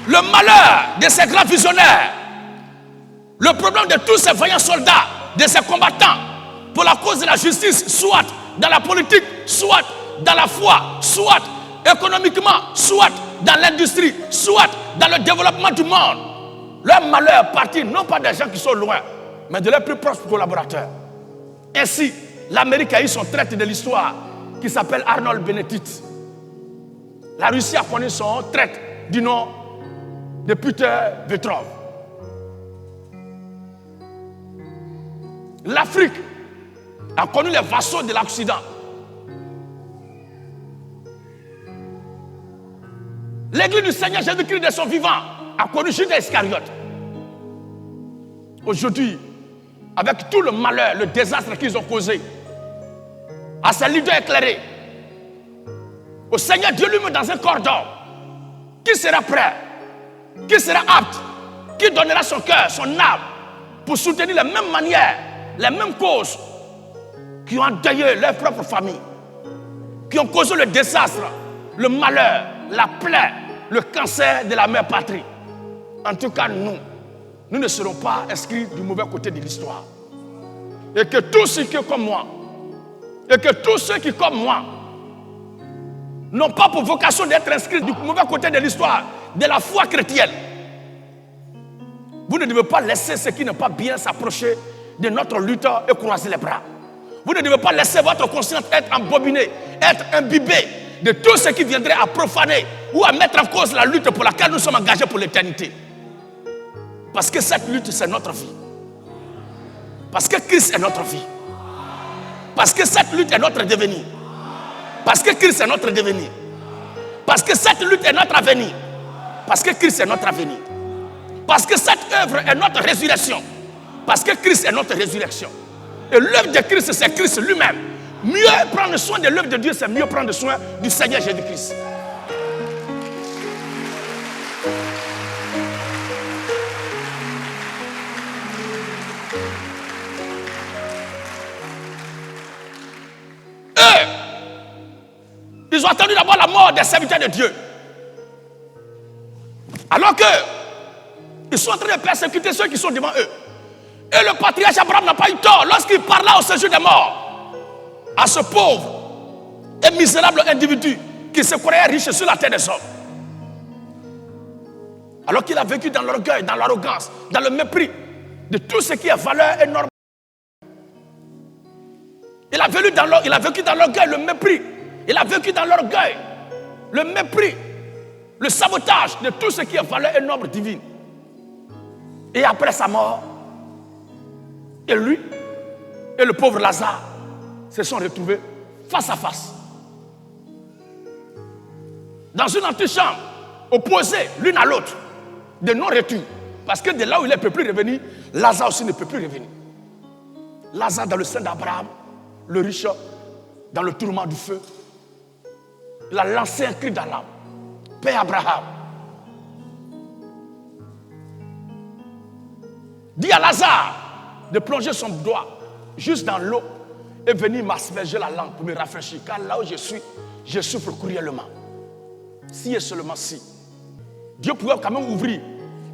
Le malheur de ces grands visionnaires, le problème de tous ces vaillants soldats, de ces combattants pour la cause de la justice, soit dans la politique, soit dans la foi, soit économiquement, soit dans l'industrie, soit dans le développement du monde. Leur malheur partit non pas des gens qui sont loin, mais de leurs plus proches collaborateurs. Ainsi, l'Amérique a eu son traître de l'histoire qui s'appelle Arnold Benedict. La Russie a connu son traître du nom de Peter Petrov. L'Afrique a connu les vassaux de l'Occident. L'église du Seigneur Jésus-Christ de son vivant a connu Judas Iscariote. Aujourd'hui, avec tout le malheur, le désastre qu'ils ont causé à ces leaders éclairés, au Seigneur Dieu lui-même dans un cordon, qui sera prêt, qui sera apte, qui donnera son cœur, son âme pour soutenir les mêmes manières, les mêmes causes qui ont endeuillé leur propre famille, qui ont causé le désastre, le malheur, la plaie, le cancer de la mère patrie. En tout cas, nous ne serons pas inscrits du mauvais côté de l'histoire. Et que tous ceux qui, comme moi, n'ont pas pour vocation d'être inscrits du mauvais côté de l'histoire, de la foi chrétienne. Vous ne devez pas laisser ce qui n'est pas bien s'approcher de notre lutte et croiser les bras. Vous ne devez pas laisser votre conscience être embobinée, être imbibée de tout ce qui viendrait à profaner ou à mettre en cause la lutte pour laquelle nous sommes engagés pour l'éternité. Parce que cette lutte, c'est notre vie. Parce que Christ est notre vie. Parce que cette lutte est notre devenir. Parce que Christ est notre devenir. Parce que cette lutte est notre avenir. Parce que Christ est notre avenir. Parce que cette œuvre est notre résurrection. Parce que Christ est notre résurrection. Et l'œuvre de Christ, c'est Christ lui-même. Mieux prendre soin de l'œuvre de Dieu, c'est mieux prendre soin du Seigneur Jésus-Christ. Ils ont attendu d'abord la mort des serviteurs de Dieu. Alors que ils sont en train de persécuter ceux qui sont devant eux. Et le patriarche Abraham n'a pas eu tort lorsqu'il parla au séjour des morts à ce pauvre et misérable individu qui se croyait riche sur la terre des hommes. Alors qu'il a vécu dans l'orgueil, dans l'arrogance, dans le mépris de tout ce qui est valeur et norme. Il a vécu dans l'orgueil, le mépris. Il a vécu dans l'orgueil, le mépris, le sabotage de tout ce qui est valeur et norme divine. Et après sa mort, et lui et le pauvre Lazare se sont retrouvés face à face. Dans une antichambre, opposée l'une à l'autre, de non-retour. Parce que de là où il ne peut plus revenir, Lazare aussi ne peut plus revenir. Lazare dans le sein d'Abraham, le riche dans le tourment du feu. Il a lancé un cri dans l'âme. Père Abraham, dis à Lazare de plonger son doigt juste dans l'eau et venir m'asperger la langue pour me rafraîchir. Car là où je suis, je souffre cruellement. Si et seulement si. Dieu pouvait quand même ouvrir.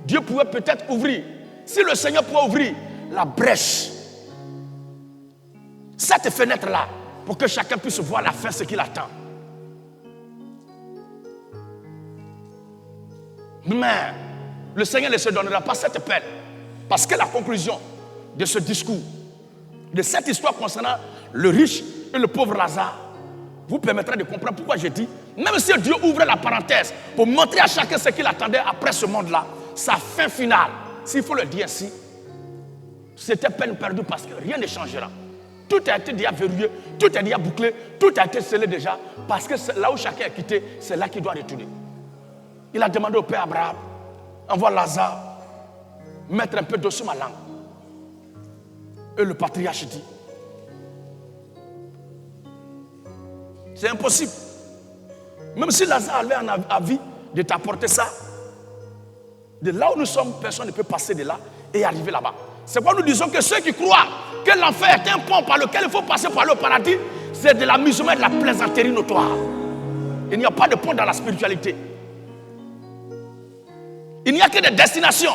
Dieu pouvait peut-être ouvrir. Si le Seigneur pouvait ouvrir la brèche, cette fenêtre-là, pour que chacun puisse voir la fin, ce qu'il attend. Mais le Seigneur ne se donnera pas cette peine. Parce que la conclusion de ce discours, de cette histoire concernant le riche et le pauvre Lazare, vous permettra de comprendre pourquoi je dis, même si Dieu ouvre la parenthèse pour montrer à chacun ce qu'il attendait après ce monde-là, sa fin finale, s'il faut le dire ainsi, c'était peine perdue parce que rien ne changera. Tout a été déjà verrouillé, tout est déjà bouclé, tout a été scellé déjà, parce que là où chacun est quitté, c'est là qu'il doit retourner. Il a demandé au père Abraham, envoie Lazare, mettre un peu d'eau sur ma langue. Et le patriarche dit, c'est impossible. Même si Lazare avait en avis de t'apporter ça, de là où nous sommes, personne ne peut passer de là et arriver là-bas. C'est pourquoi nous disons que ceux qui croient que l'enfer est un pont par lequel il faut passer pour aller au paradis, c'est de l'amusement et de la plaisanterie notoire. Il n'y a pas de pont dans la spiritualité. Il n'y a que des destinations.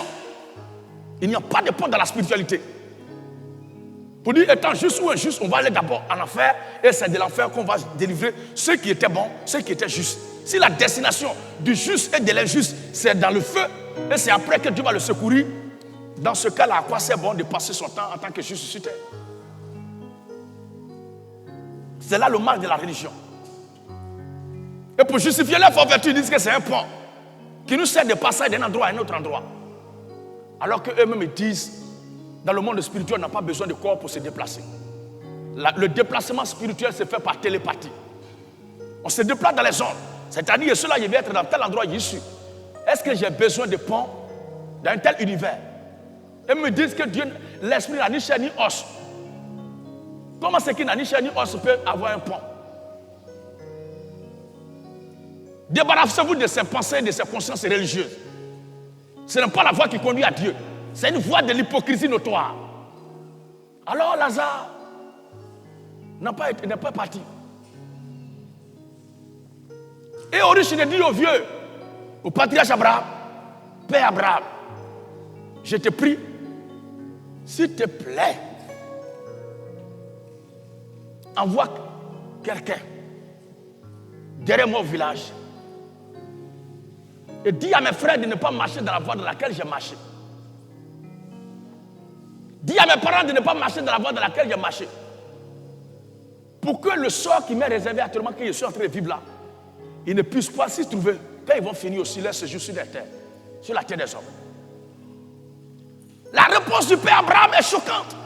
Il n'y a pas de pont dans la spiritualité. Pour dire étant juste ou injuste, on va aller d'abord en enfer et c'est de l'enfer qu'on va délivrer ceux qui étaient bons, ceux qui étaient justes. Si la destination du juste et de l'injuste, c'est dans le feu et c'est après que Dieu va le secourir, dans ce cas-là, à quoi c'est bon de passer son temps en tant que juste sur terre? C'est là le mal de la religion. Et pour justifier leur fausse vertu, ils disent que c'est un pont qui nous sert de passage d'un endroit à un autre endroit. Alors qu'eux-mêmes disent, dans le monde spirituel, on n'a pas besoin de corps pour se déplacer. Le déplacement spirituel se fait par télépathie. On se déplace dans les ondes. C'est-à-dire que cela, je vais être dans tel endroit, je suis. Est-ce que j'ai besoin de pont dans un tel univers? Ils me disent que Dieu, l'esprit n'a ni chair ni os. Comment c'est qu'il n'a ni chair ni os peut avoir un pont? Débarrassez-vous de ces pensées, de ces consciences religieuses. Ce n'est pas la voie qui conduit à Dieu. C'est une voie de l'hypocrisie notoire. Alors Lazare n'est pas parti. Et au riche, il dit au vieux, au patriarche Abraham, Père Abraham, je te prie, s'il te plaît, envoie quelqu'un derrière moi au village et dis à mes frères de ne pas marcher dans la voie dans laquelle j'ai marché. Dis à mes parents de ne pas marcher dans la voie dans laquelle j'ai marché. Pour que le sort qui m'est réservé actuellement, que je suis en train de vivre là, ils ne puissent pas s'y trouver quand ils vont finir aussi leur séjour sur la terre des hommes. La réponse du Père Abraham est choquante.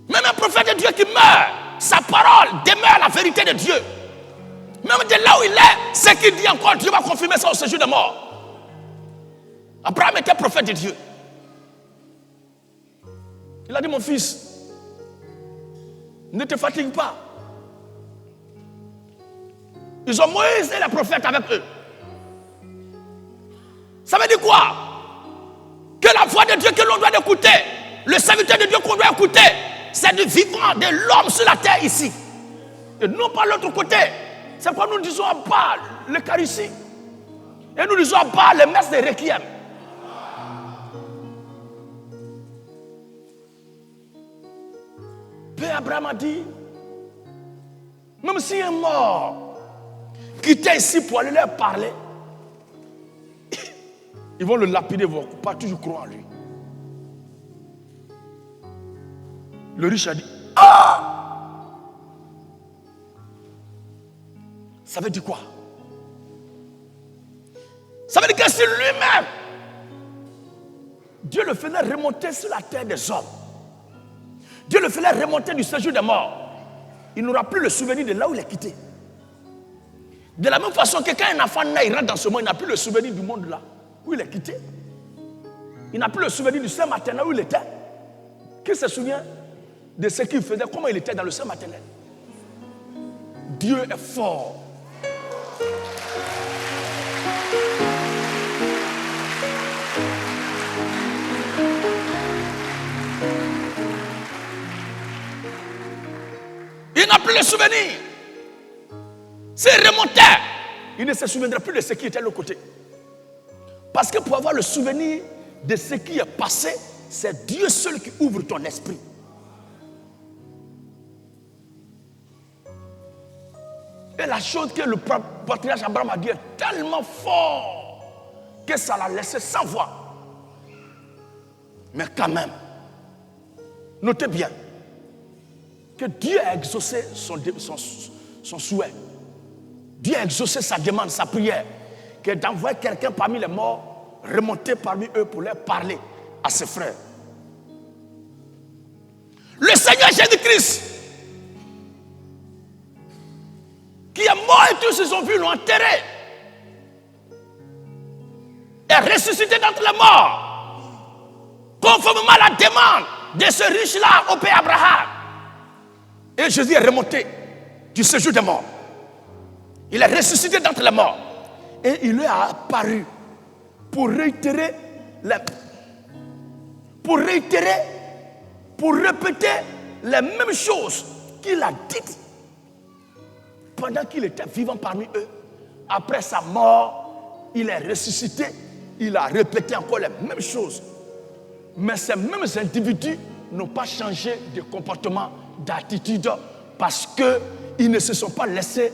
Même un prophète de Dieu qui meurt, sa parole demeure la vérité de Dieu. Même de là où il est, ce qu'il dit encore, Dieu va confirmer ça au séjour des morts. Abraham était prophète de Dieu. Il a dit, mon fils, ne te fatigue pas. Ils ont Moïse et les prophètes avec eux. Ça veut dire quoi? Que la voix de Dieu que l'on doit écouter, le serviteur de Dieu qu'on doit écouter, c'est du vivant de l'homme sur la terre ici. Et non pas l'autre côté. C'est pourquoi nous disons à bas l'Eucharistie. Et nous disons à bas les messes de Requiem. Père Abraham a dit, même si un mort quittait ici pour aller leur parler, ils vont le lapider, ils ne vont pas toujours croire en lui. Le riche a dit, ah! Ça veut dire quoi? Ça veut dire que c'est lui-même. Dieu le faisait remonter sur la terre des hommes. Dieu le faisait remonter du séjour des morts. Il n'aura plus le souvenir de là où il est quitté. De la même façon que quand un enfant naît, il rentre dans ce monde, il n'a plus le souvenir du monde là où il est quitté. Il n'a plus le souvenir du sein maternel où il était. Qui se souvient de ce qu'il faisait, comment il était dans le sein maternel? Dieu est fort. Il n'a plus le souvenir. S'il remontait, il ne se souviendrait plus de ce qui était de l'autre côté. Parce que pour avoir le souvenir de ce qui est passé, c'est Dieu seul qui ouvre ton esprit. Et la chose que le patriarche Abraham a dit est tellement fort que ça l'a laissé sans voix. Mais quand même, notez bien que Dieu a exaucé son souhait. Dieu a exaucé sa demande, sa prière, que d'envoyer quelqu'un parmi les morts remonter parmi eux pour leur parler à ses frères. Le Seigneur Jésus-Christ, qui est mort et tous ils ont vu, l'ont enterré, est ressuscité d'entre les morts, conformément à la demande de ce riche-là au père Abraham. Et Jésus est remonté du séjour des morts. Il est ressuscité d'entre les morts. Et il lui a apparu pour répéter les mêmes choses qu'il a dites pendant qu'il était vivant parmi eux. Après sa mort, il est ressuscité. Il a répété encore les mêmes choses. Mais ces mêmes individus n'ont pas changé de comportement, d'attitude, parce qu'ils ne se sont pas laissés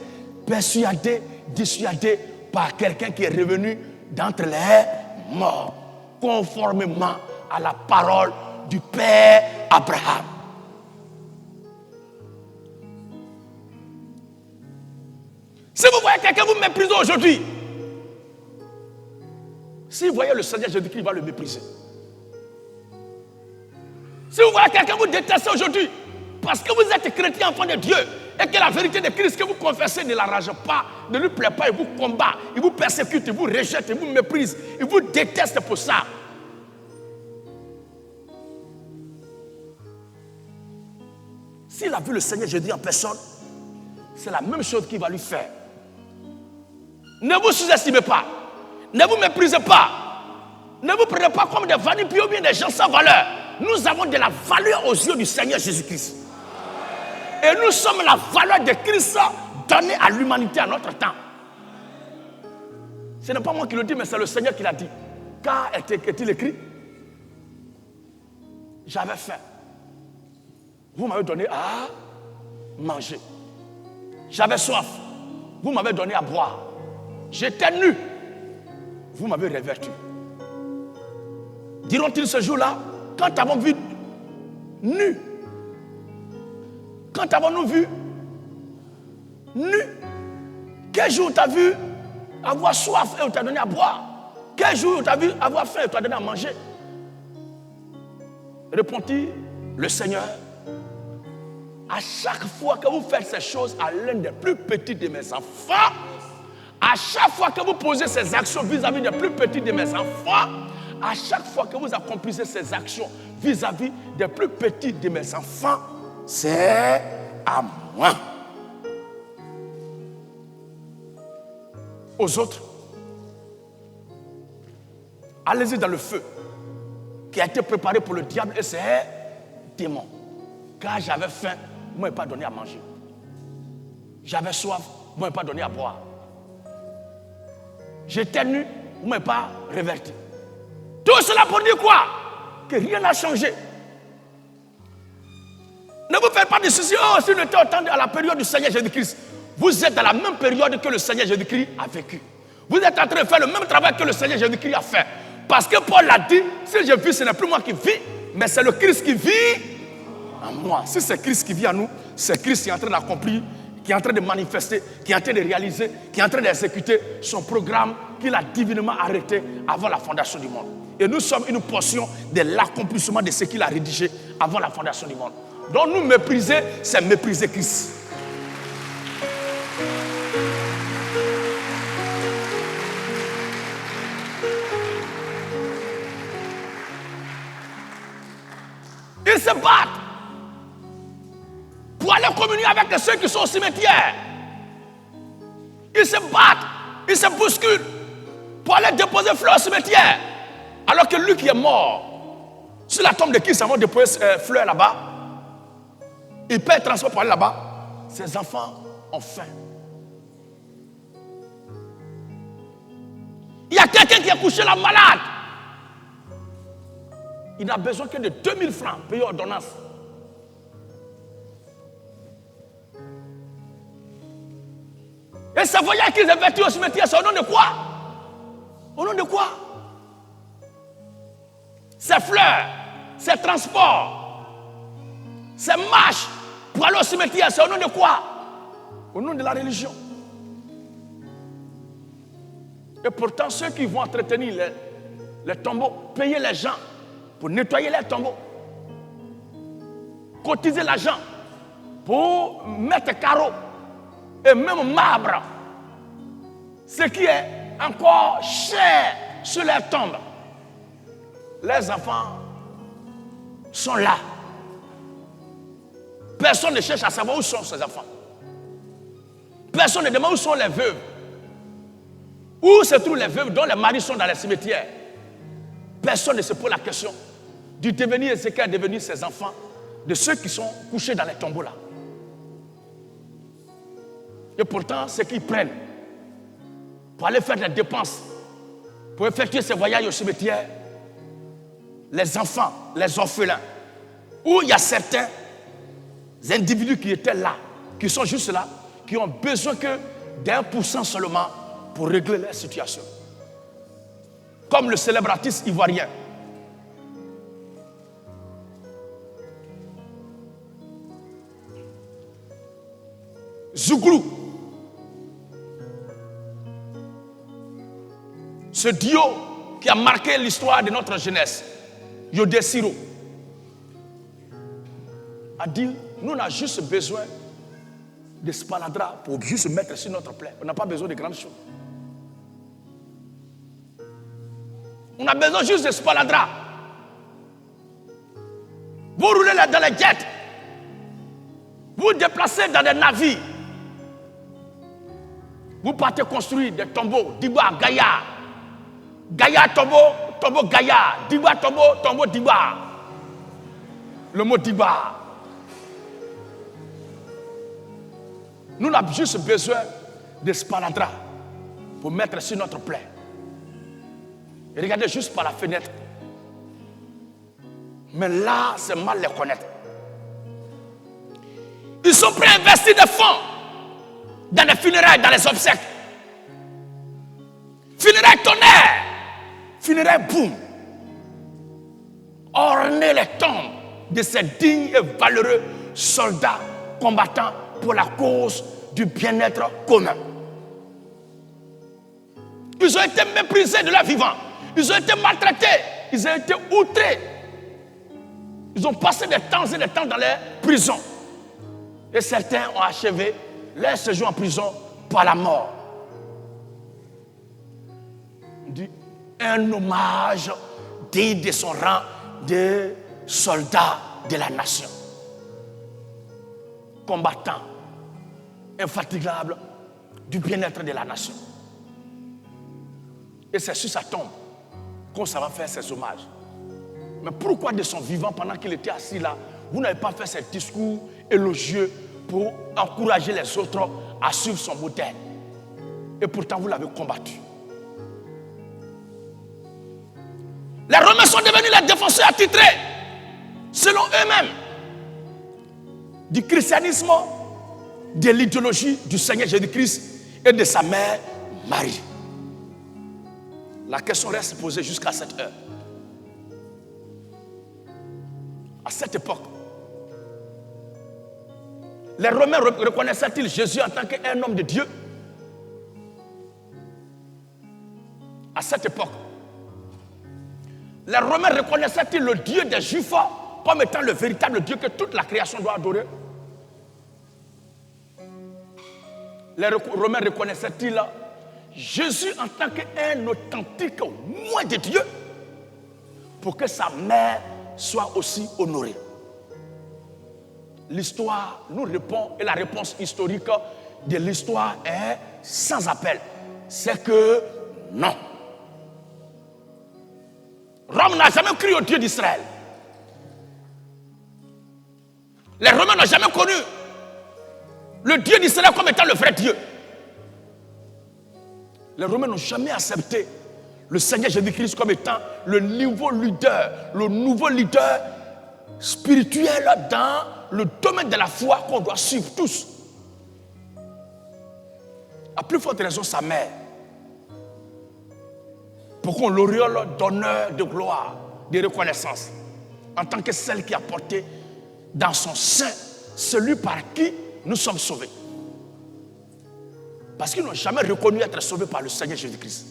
dissuader par quelqu'un qui est revenu d'entre les morts, conformément à la parole du Père Abraham. Si vous voyez quelqu'un vous mépriser aujourd'hui, si vous voyez le Seigneur Jésus-Christ, il va le mépriser. Si vous voyez quelqu'un vous détester aujourd'hui, parce que vous êtes chrétien, enfant de Dieu, et que la vérité de Christ que vous confessez ne l'arrange pas, ne lui plaît pas, il vous combat, il vous persécute, il vous rejette, il vous méprise, il vous déteste pour ça. S'il a vu le Seigneur Jésus en personne, c'est la même chose qu'il va lui faire. Ne vous sous-estimez pas, ne vous méprisez pas, ne vous prenez pas comme des vanipieux ou bien des gens sans valeur. Nous avons de la valeur aux yeux du Seigneur Jésus-Christ. Et nous sommes la valeur de Christ donnée à l'humanité à notre temps. Ce n'est pas moi qui le dis, mais c'est le Seigneur qui l'a dit. Car est-il écrit? J'avais faim. Vous m'avez donné à manger. J'avais soif. Vous m'avez donné à boire. J'étais nu. Vous m'avez revêtu. Diront-ils ce jour-là, quand t'avons vu nu, quand avons-nous vu nu? Quel jour t'as vu avoir soif et on t'a donné à boire? Quel jour t'as vu avoir faim et on t'a donné à manger? Répondit le Seigneur, à chaque fois que vous faites ces choses à l'un des plus petits de mes enfants, à chaque fois que vous posez ces actions vis-à-vis des plus petits de mes enfants, à chaque fois que vous accomplissez ces actions vis-à-vis des plus petits de mes enfants, c'est à moi. Aux autres, allez-y dans le feu qui a été préparé pour le diable et ses démons. Car j'avais faim, vous ne m'avez pas donné à manger. J'avais soif, vous ne m'avez pas donné à boire. J'étais nu, vous ne m'avez pas revêtu. Tout cela pour dire quoi? Que rien n'a changé. Ne vous faites pas de soucis. Oh, si nous étions à la période du Seigneur Jésus-Christ, vous êtes dans la même période que le Seigneur Jésus-Christ a vécu. Vous êtes en train de faire le même travail que le Seigneur Jésus-Christ a fait. Parce que Paul l'a dit, si je vis, ce n'est plus moi qui vis, mais c'est le Christ qui vit en moi. Si c'est Christ qui vit en nous, c'est Christ qui est en train d'accomplir, qui est en train de manifester, qui est en train de réaliser, qui est en train d'exécuter son programme qu'il a divinement arrêté avant la fondation du monde. Et nous sommes une portion de l'accomplissement de ce qu'il a rédigé avant la fondation du monde. Donc nous mépriser, c'est mépriser Christ. Ils se battent pour aller communier avec ceux qui sont au cimetière. Ils se battent, ils se bousculent pour aller déposer fleurs au cimetière. Alors que lui qui est mort, sur la tombe de qui s'en vont déposer fleurs là-bas, il paie le transport pour aller là-bas. Ses enfants ont faim. Il y a quelqu'un qui a couché là malade. Il n'a besoin que de 2000 francs payés ordonnance. Et ça voyait qu'ils avaient tué au cimetière, c'est au nom de quoi? Au nom de quoi? Ces fleurs, ces transports, ces marches pour aller au cimetière, c'est au nom de quoi? Au nom de la religion. Et pourtant, ceux qui vont entretenir les tombeaux, payer les gens pour nettoyer les tombeaux, cotiser l'argent pour mettre carreaux et même marbre, ce qui est encore cher sur les tombes. Les enfants sont là. Personne ne cherche à savoir où sont ces enfants. Personne ne demande où sont les veuves. Où se trouvent les veuves dont les maris sont dans les cimetières. Personne ne se pose la question du devenir et ce qu'est devenu ces enfants, de ceux qui sont couchés dans les tombeaux là. Et pourtant, ce qu'ils prennent pour aller faire des dépenses, pour effectuer ces voyages au cimetière, les enfants, les orphelins, où il y a certains individus qui étaient là, qui sont juste là, qui ont besoin que d'1% seulement pour régler leur situation. Comme le célèbre artiste ivoirien. Zouglou. Ce duo qui a marqué l'histoire de notre jeunesse, Yodé Siro, a dit, nous on a juste besoin de sparadrap pour juste mettre sur notre plaie. On n'a pas besoin de grandes choses. On a besoin juste de sparadrap. Vous roulez là dans les jets. Vous déplacez dans des navires. Vous partez construire des tombeaux, Diba, Gaïa. Gaïa, tombeau, tombeau, Gaïa. Diba, tombeau, tombeau, Diba. Le mot Diba. Nous avons juste besoin de sparadrap pour mettre sur notre plaie. Et regardez juste par la fenêtre. Mais là, c'est mal les connaître. Ils sont prêts à investir des fonds dans les funérailles, dans les obsèques. Funérailles tonnerre, funérailles boum. Orner les tombes de ces dignes et valeureux soldats combattants pour la cause du bien-être commun. Ils ont été méprisés de leur vivant. Ils ont été maltraités. Ils ont été outrés. Ils ont passé des temps et des temps dans les prisons. Et certains ont achevé leur séjour en prison par la mort. On dit un hommage digne de son rang de soldat de la nation. Combattant, infatigable du bien-être de la nation. Et c'est sur sa tombe qu'on va faire ses hommages. Mais pourquoi de son vivant, pendant qu'il était assis là, vous n'avez pas fait ces discours élogieux pour encourager les autres à suivre son modèle? Et pourtant, vous l'avez combattu. Les Romains sont devenus les défenseurs attitrés, selon eux-mêmes, du christianisme, de l'idéologie du Seigneur Jésus-Christ et de sa mère Marie. La question reste posée jusqu'à cette heure. À cette époque, les Romains reconnaissaient-ils Jésus en tant qu'un homme de Dieu? À cette époque, les Romains reconnaissaient-ils le Dieu des Juifs comme étant le véritable Dieu que toute la création doit adorer? Les Romains reconnaissaient-ils Jésus en tant qu'un authentique roi de Dieu pour que sa mère soit aussi honorée? L'histoire nous répond, et la réponse historique de l'histoire est sans appel. C'est que non. Rome n'a jamais cru au Dieu d'Israël. Les Romains n'ont jamais connu le Dieu d'Israël comme étant le vrai Dieu. Les Romains n'ont jamais accepté le Seigneur Jésus-Christ comme étant le nouveau leader spirituel dans le domaine de la foi qu'on doit suivre tous. À plus forte raison, sa mère. Pour qu'on l'auréole d'honneur, de gloire, de reconnaissance, en tant que celle qui a porté dans son sein celui par qui nous sommes sauvés. Parce qu'ils n'ont jamais reconnu être sauvés par le Seigneur Jésus-Christ.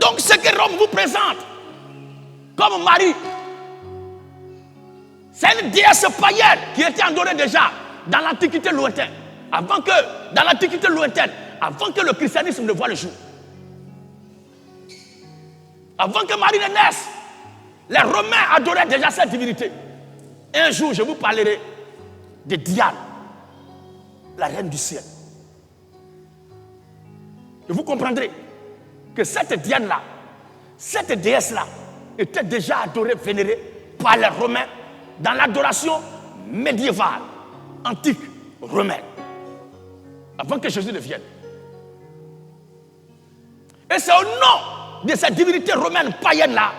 Donc ce que Rome vous présente comme Marie, c'est une déesse païenne qui était adorée déjà dans l'Antiquité lointaine. Avant que le christianisme ne voie le jour. Avant que Marie ne naisse, les Romains adoraient déjà cette divinité. Et un jour, je vous parlerai de Diane, la reine du ciel. Et vous comprendrez que cette Diane-là, cette déesse-là, était déjà adorée, vénérée par les Romains dans l'adoration médiévale, antique, romaine, avant que Jésus ne vienne. Et c'est au nom de cette divinité romaine païenne-là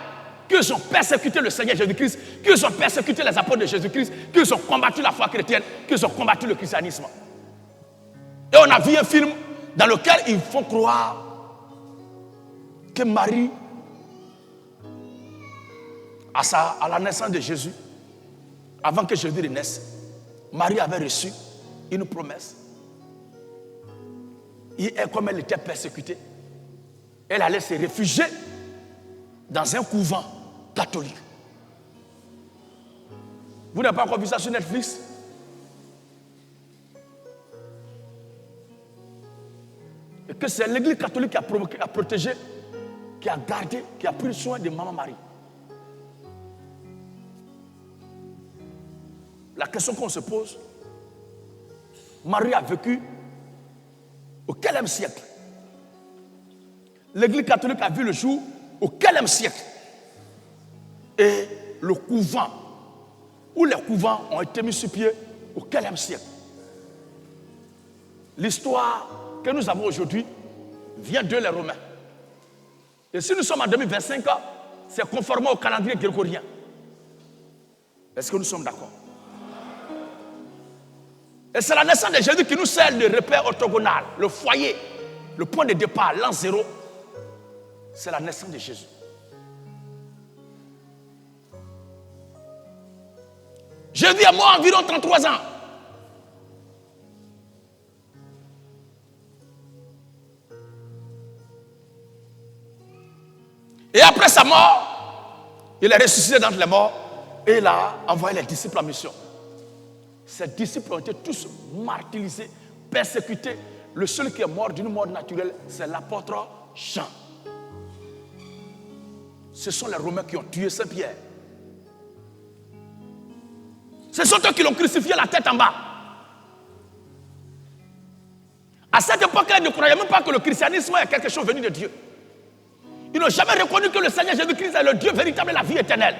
qu'ils ont persécuté le Seigneur Jésus-Christ, qu'ils ont persécuté les apôtres de Jésus-Christ, qu'ils ont combattu la foi chrétienne, qu'ils ont combattu le christianisme. Et on a vu un film dans lequel ils font croire que Marie, à la naissance de Jésus, avant que Jésus ne naisse, Marie avait reçu une promesse. Et comme elle était persécutée, elle allait se réfugier dans un couvent catholique. Vous n'avez pas encore vu ça sur Netflix? Et que c'est l'église catholique qui a protégé, qui a gardé, qui a pris soin de Maman Marie. La question qu'on se pose, Marie a vécu au quel siècle? L'église catholique a vu le jour au quel siècle? Et le couvent, où les couvents ont été mis sur pied au quel siècle? L'histoire que nous avons aujourd'hui vient de les Romains. Et si nous sommes en 2025, c'est conformément au calendrier grégorien. Est-ce que nous sommes d'accord? Et c'est la naissance de Jésus qui nous sert le repère orthogonal, le foyer, le point de départ, l'an zéro. C'est la naissance de Jésus. Jésus est mort environ 33 ans. Et après sa mort, il est ressuscité d'entre les morts et il a envoyé les disciples en mission. Ces disciples ont été tous martyrisés, persécutés. Le seul qui est mort d'une mort naturelle, c'est l'apôtre Jean. Ce sont les Romains qui ont tué Saint-Pierre. Ce sont eux qui l'ont crucifié la tête en bas. À cette époque, ils ne croyaient même pas que le christianisme est quelque chose venu de Dieu. Ils n'ont jamais reconnu que le Seigneur Jésus-Christ est le Dieu véritable et la vie éternelle.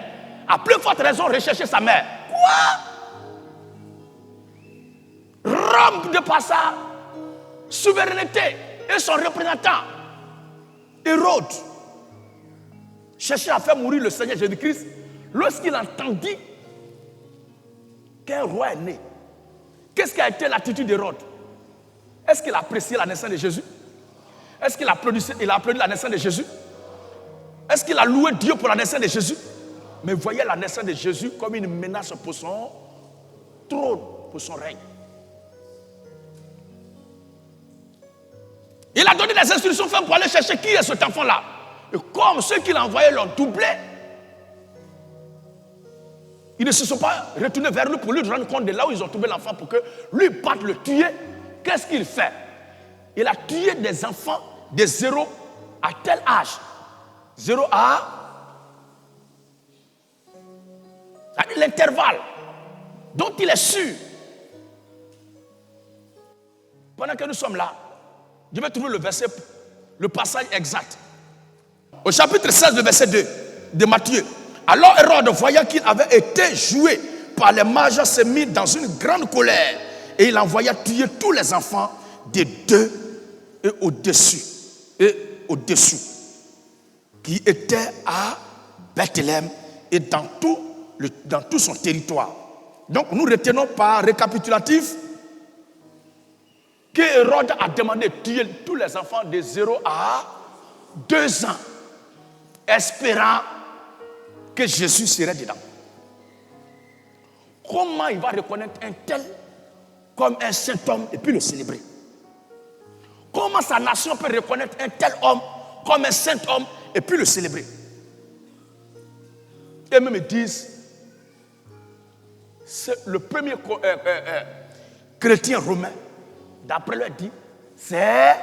À plus forte raison, rechercher sa mère. Quoi? Rome, de par sa souveraineté et son représentant, Hérode, cherchait à faire mourir le Seigneur Jésus-Christ lorsqu'il entendit qu'un roi est né. Qu'est-ce qui a été l'attitude d'Hérode? Est-ce qu'il a apprécié la naissance de Jésus? Est-ce qu'il a applaudi la naissance de Jésus? Est-ce qu'il a loué Dieu pour la naissance de Jésus? Mais voyez la naissance de Jésus comme une menace pour son trône, pour son règne. Il a donné des instructions fermes pour aller chercher qui est cet enfant-là. Et comme ceux qui l'ont envoyé l'ont doublé, ils ne se sont pas retournés vers lui pour lui rendre compte de là où ils ont trouvé l'enfant pour que lui parte le tuer. Qu'est-ce qu'il fait? Il a tué des enfants de 0 à tel âge. 0 à l'intervalle dont il est sûr. Pendant que nous sommes là, je vais trouver le passage exact. Au chapitre 16, le verset 2 de Matthieu. Alors Hérode, voyant qu'il avait été joué par les mages, s'est mis dans une grande colère. Et il envoya tuer tous les enfants des 2 et au-dessus. Qui étaient à Bethléem et dans tout son territoire. Donc nous retenons par récapitulatif que Hérode a demandé de tuer tous les enfants de 0 à 2 ans, espérant que Jésus serait dedans. Comment il va reconnaître un tel comme un saint homme et puis le célébrer? Comment sa nation peut reconnaître un tel homme comme un saint homme et puis le célébrer. Et même ils disent, c'est le premier chrétien romain, d'après leur dit, c'est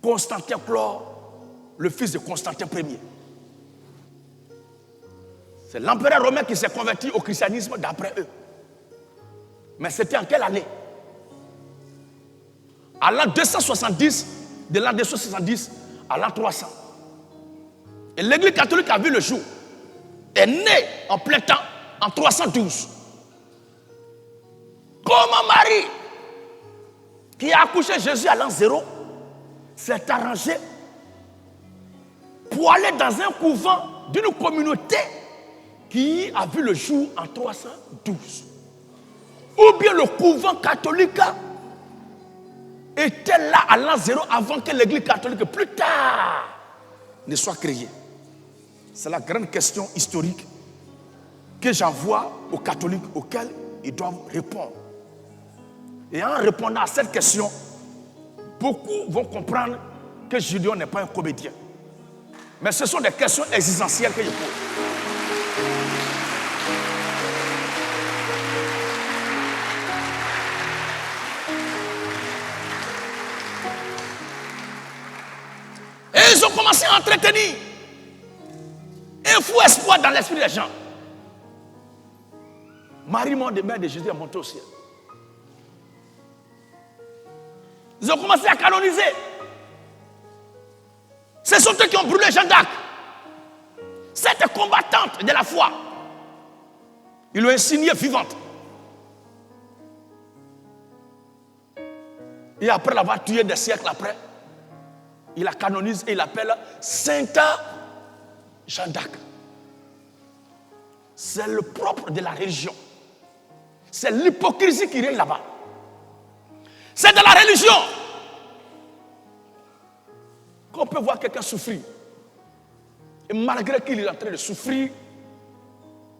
Constantin Chlore, le fils de Constantin Ier. C'est l'empereur romain qui s'est converti au christianisme d'après eux. Mais c'était en quelle année? À l'an 270, de l'an 270 à l'an 300. Et l'église catholique a vu le jour. Est née en plein temps en 312. Comment Marie, qui a accouché Jésus à l'an 0, s'est arrangée pour aller dans un couvent d'une communauté qui a vu le jour en 312. Ou bien le couvent catholique était là à l'an 0 avant que l'église catholique plus tard ne soit créée. C'est la grande question historique que j'envoie aux catholiques auxquels ils doivent répondre. Et en répondant à cette question, beaucoup vont comprendre que Gideon n'est pas un comédien. Mais ce sont des questions existentielles que je pose. Et ils ont commencé à entretenir un fou espoir dans l'esprit des gens. Marie, mort de mère de Jésus, est montée au ciel. Ils ont commencé à canoniser. Ce sont eux qui ont brûlé Jeanne d'Arc. Cette combattante de la foi. Ils l'ont insignée vivante. Et après l'avoir tuée des siècles après, il la canonise et il l'appelle Sainte Jeanne d'Arc. C'est le propre de la religion. C'est l'hypocrisie qui règne là-bas. C'est de la religion qu'on peut voir quelqu'un souffrir. Et malgré qu'il est en train de souffrir,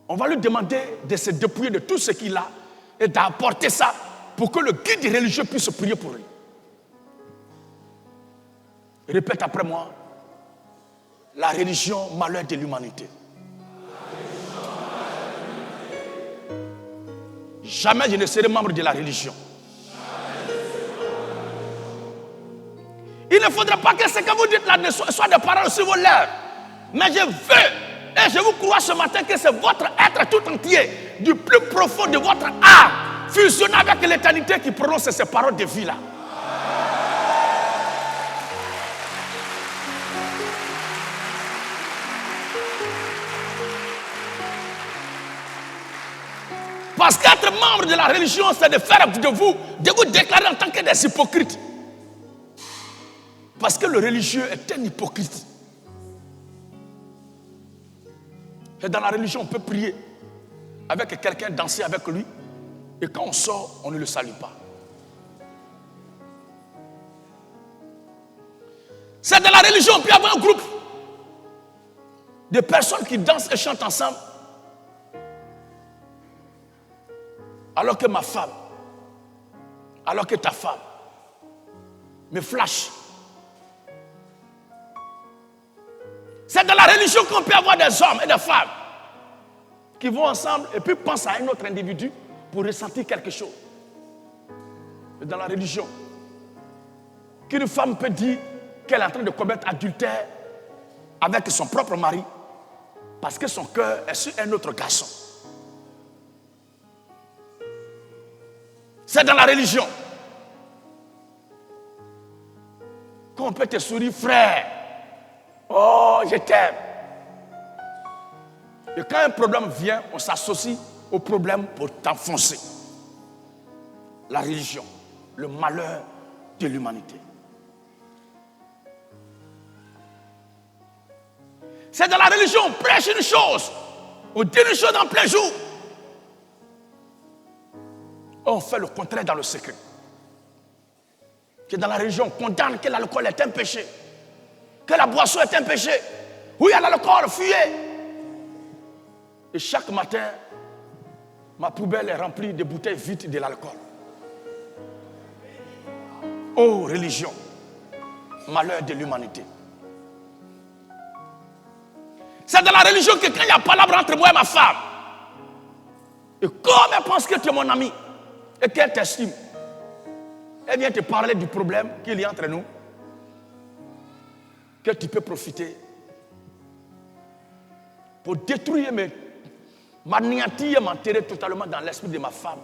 on va lui demander de se dépouiller de tout ce qu'il a et d'apporter ça pour que le guide religieux puisse prier pour lui. Répète après moi. La religion, malheur de l'humanité. Jamais je ne serai membre de la religion. Il ne faudrait pas que ce que vous dites là soit des paroles sur vos lèvres. Mais je veux, et je vous crois ce matin que c'est votre être tout entier, du plus profond de votre âme, fusionné avec l'éternité qui prononce ces paroles de vie là. Parce qu'être membre de la religion, c'est de faire de vous déclarer en tant que des hypocrites. Parce que le religieux est un hypocrite. Et dans la religion, on peut prier avec quelqu'un, danser avec lui. Et quand on sort, on ne le salue pas. C'est dans la religion, on peut avoir un groupe de personnes qui dansent et chantent ensemble. Alors que ma femme, alors que ta femme me flash. C'est dans la religion qu'on peut avoir des hommes et des femmes qui vont ensemble et puis pensent à un autre individu pour ressentir quelque chose. C'est dans la religion qu'une femme peut dire qu'elle est en train de commettre adultère avec son propre mari parce que son cœur est sur un autre garçon. C'est dans la religion qu'on peut te sourire, frère. Oh, je t'aime. Et quand un problème vient, on s'associe au problème pour t'enfoncer. La religion, le malheur de l'humanité. C'est dans la religion, on prêche une chose, on dit une chose en plein jour. On fait le contraire dans le secret. Que dans la religion, on condamne que l'alcool est un péché. Que la boisson est un péché. Oui, il y a l'alcool, fuyez. Et chaque matin, ma poubelle est remplie de bouteilles vides de l'alcool. Oh, religion, malheur de l'humanité. C'est dans la religion que quand il y a palabre entre moi et ma femme, et comme elle pense que tu es mon ami, et qu'elle t'estime, elle vient te parler du problème qu'il y a entre nous, que tu peux profiter pour détruire, m'anéantir, m'enterrer totalement dans l'esprit de ma femme.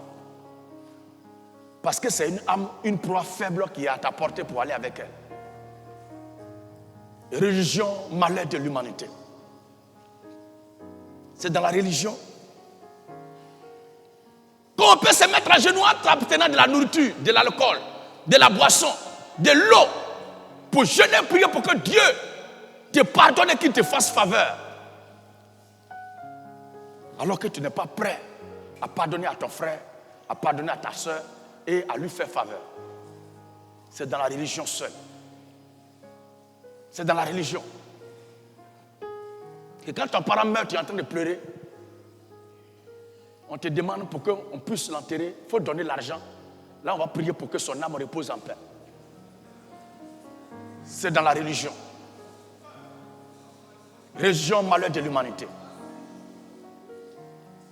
Parce que c'est une âme, une proie faible qui est à ta portée pour aller avec elle. Religion, malheur de l'humanité. C'est dans la religion qu'on peut se mettre à genoux en t'abstenant de la nourriture, de l'alcool, de la boisson, de l'eau, pour jeûner, prier pour que Dieu te pardonne et qu'il te fasse faveur. Alors que tu n'es pas prêt à pardonner à ton frère, à pardonner à ta soeur et à lui faire faveur. C'est dans la religion seule. C'est dans la religion. Et quand ton parent meurt, tu es en train de pleurer, on te demande pour qu'on puisse l'enterrer, il faut donner l'argent. Là, on va prier pour que son âme repose en paix. C'est dans la religion. Religion, malheur de l'humanité.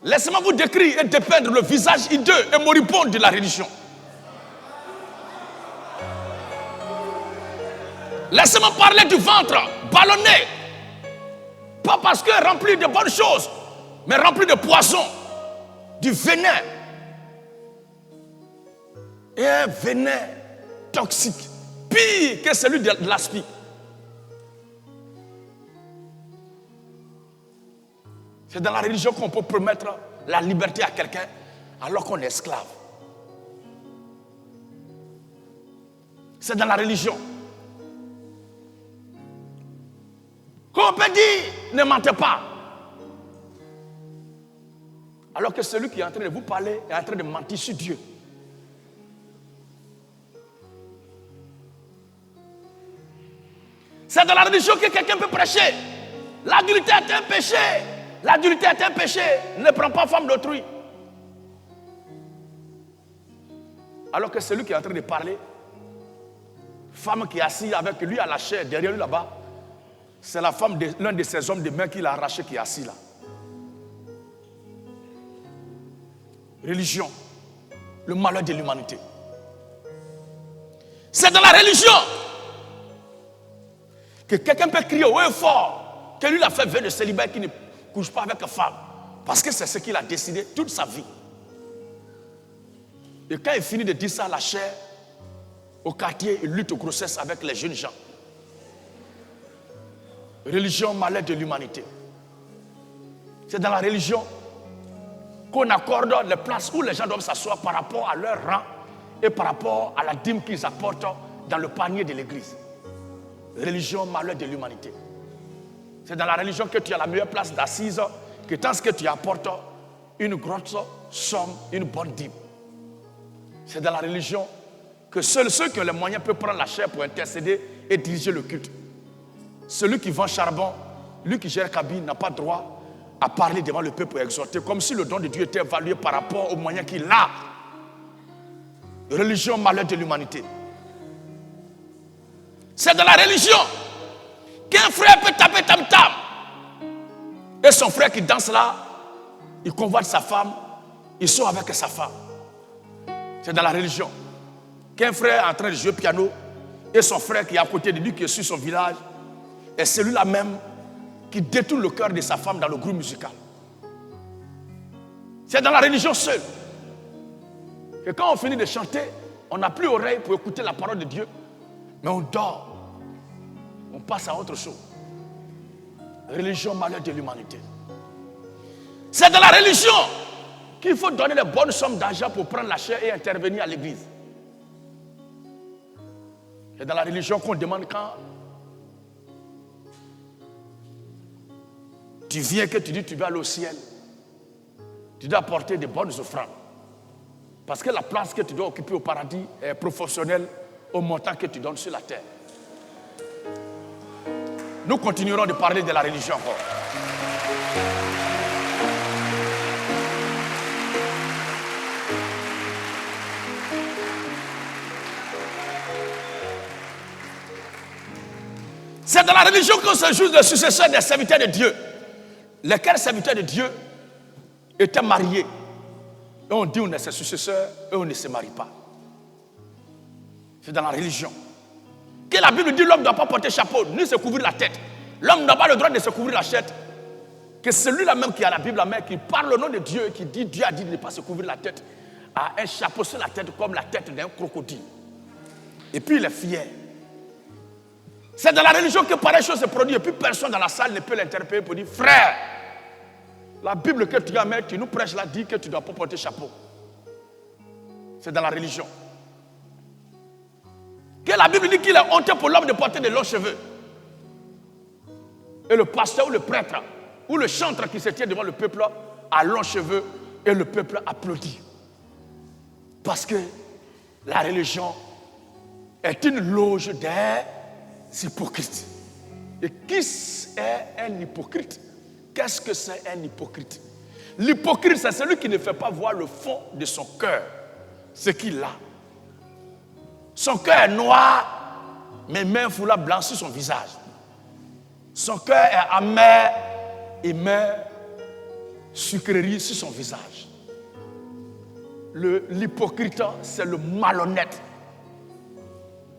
Laissez-moi vous décrire et dépeindre le visage hideux et moribond de la religion. Laissez-moi parler du ventre ballonné. Pas parce que rempli de bonnes choses, mais rempli de poison, du venin. Et un venin toxique, pire que celui de l'aspi. C'est dans la religion qu'on peut promettre la liberté à quelqu'un alors qu'on est esclave. C'est dans la religion qu'on peut dire ne mentez pas. Alors que celui qui est en train de vous parler est en train de mentir sur Dieu. C'est dans la religion que quelqu'un peut prêcher. L'adultère est un péché. L'adultère est un péché. Ne prends pas femme d'autrui. Alors que celui qui est en train de parler, femme qui est assise avec lui à la chair, derrière lui là-bas, c'est la femme de l'un de ses hommes de main qu'il a arraché qui est assis là. Religion, le malheur de l'humanité. C'est dans la religion que quelqu'un peut crier haut et fort que lui l'a fait venir de célibat qui ne couche pas avec une femme. Parce que c'est ce qu'il a décidé toute sa vie. Et quand il finit de dire ça à la chair, au quartier, il lutte aux grossesses avec les jeunes gens. Religion, malheur de l'humanité. C'est dans la religion qu'on accorde les places où les gens doivent s'asseoir par rapport à leur rang et par rapport à la dîme qu'ils apportent dans le panier de l'église. Religion, malheur de l'humanité. C'est dans la religion que tu as la meilleure place d'assise, que tant que tu apportes une grosse somme, une bonne dîme. C'est dans la religion que seuls ceux qui ont les moyens peuvent prendre la chair pour intercéder et diriger le culte. Celui qui vend charbon, lui qui gère cabine, n'a pas droit à parler devant le peuple pour exhorter, comme si le don de Dieu était évalué par rapport aux moyens qu'il a. Religion, malheur de l'humanité. C'est dans la religion qu'un frère peut taper tam-tam. Et son frère qui danse là, il convoite sa femme, il sort avec sa femme. C'est dans la religion qu'un frère est en train de jouer piano et son frère qui est à côté de lui, qui est sur son village, est celui-là même qui détourne le cœur de sa femme dans le groupe musical. C'est dans la religion seule que quand on finit de chanter, on n'a plus oreille pour écouter la parole de Dieu, mais on dort. On passe à autre chose. Religion, malheur de l'humanité. C'est dans la religion qu'il faut donner les bonnes sommes d'argent pour prendre la chair et intervenir à l'église. C'est dans la religion qu'on demande quand tu viens, que tu dis tu vas aller au ciel, tu dois apporter de bonnes offrandes. Parce que la place que tu dois occuper au paradis est proportionnelle au montant que tu donnes sur la terre. Nous continuerons de parler de la religion encore. C'est dans la religion qu'on se juge le successeur des serviteurs de Dieu. lesquels serviteurs de Dieu étaient mariés. Et on dit on est ses successeurs et on ne se marie pas. C'est dans la religion. Que la Bible dit l'homme ne doit pas porter chapeau ni se couvrir la tête. L'homme n'a pas le droit de se couvrir la tête. Que celui-là même qui a la Bible la main, qui parle au nom de Dieu et qui dit Dieu a dit de ne pas se couvrir la tête, a un chapeau sur la tête comme la tête d'un crocodile. Et puis il est fier. C'est dans la religion que pareille chose se produit et puis personne dans la salle ne peut l'interpeller pour dire frère, la Bible que tu as mis, tu nous prêches là, dit que tu ne dois pas porter chapeau. C'est dans la religion. Que la Bible dit qu'il est honteux pour l'homme de porter de longs cheveux. Et le pasteur ou le prêtre ou le chantre qui se tient devant le peuple a longs cheveux et le peuple applaudit. Parce que la religion est une loge des hypocrites. Et qui est un hypocrite? Qu'est-ce que c'est un hypocrite? L'hypocrite, c'est celui qui ne fait pas voir le fond de son cœur, ce qu'il a. Son cœur est noir, mais met un foulard blanc sur son visage. Son cœur est amer et met sucrerie sur son visage. L'hypocrite, c'est le malhonnête.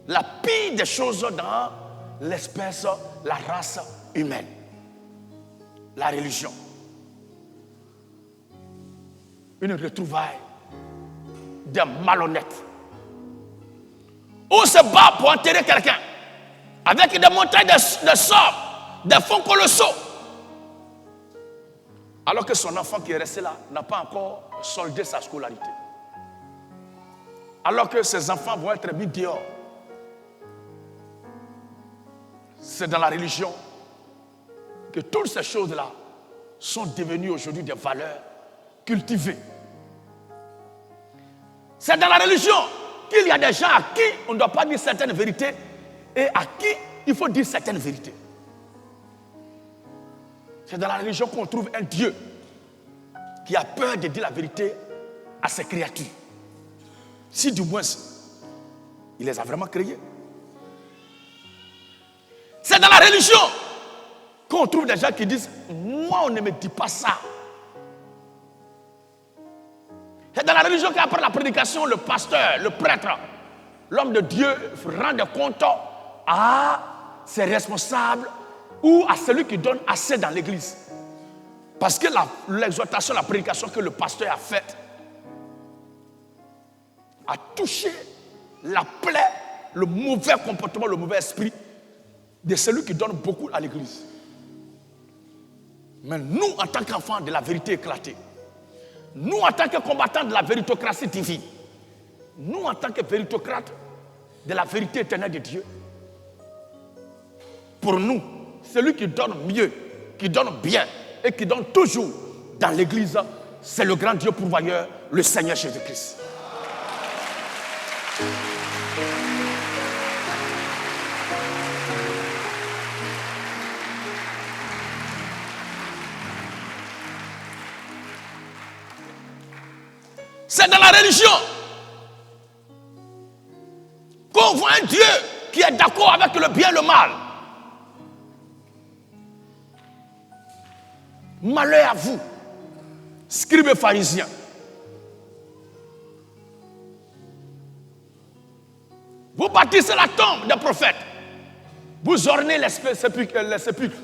La pire des choses dans l'espèce, la race humaine. La religion. Une retrouvaille des malhonnêtes. On se bat pour enterrer quelqu'un avec des montagnes de sorts, des fonds colossaux. Alors que son enfant qui est resté là n'a pas encore soldé sa scolarité. Alors que ses enfants vont être mis dehors. C'est dans la religion que toutes ces choses-là sont devenues aujourd'hui des valeurs cultivées. C'est dans la religion qu'il y a des gens à qui on ne doit pas dire certaines vérités et à qui il faut dire certaines vérités. C'est dans la religion qu'on trouve un Dieu qui a peur de dire la vérité à ses créatures. Si du moins il les a vraiment créées. C'est dans la religion qu'on trouve des gens qui disent « Moi, on ne me dit pas ça ». C'est dans la religion qu'après la prédication, le pasteur, le prêtre, l'homme de Dieu rend compte à ses responsables ou à celui qui donne assez dans l'église. Parce que l'exhortation, la prédication que le pasteur a faite a touché la plaie, le mauvais comportement, le mauvais esprit de celui qui donne beaucoup à l'église. Mais nous, en tant qu'enfants de la vérité éclatée, nous, en tant que combattants de la véritocratie divine, nous, en tant que véritocrates de la vérité éternelle de Dieu, pour nous, celui qui donne mieux, qui donne bien et qui donne toujours dans l'église, c'est le grand Dieu pourvoyeur, le Seigneur Jésus-Christ. C'est dans la religion qu'on voit un Dieu qui est d'accord avec le bien et le mal. Malheur à vous, scribes et pharisiens. Vous bâtissez la tombe des prophètes. Vous ornez les sépulcres,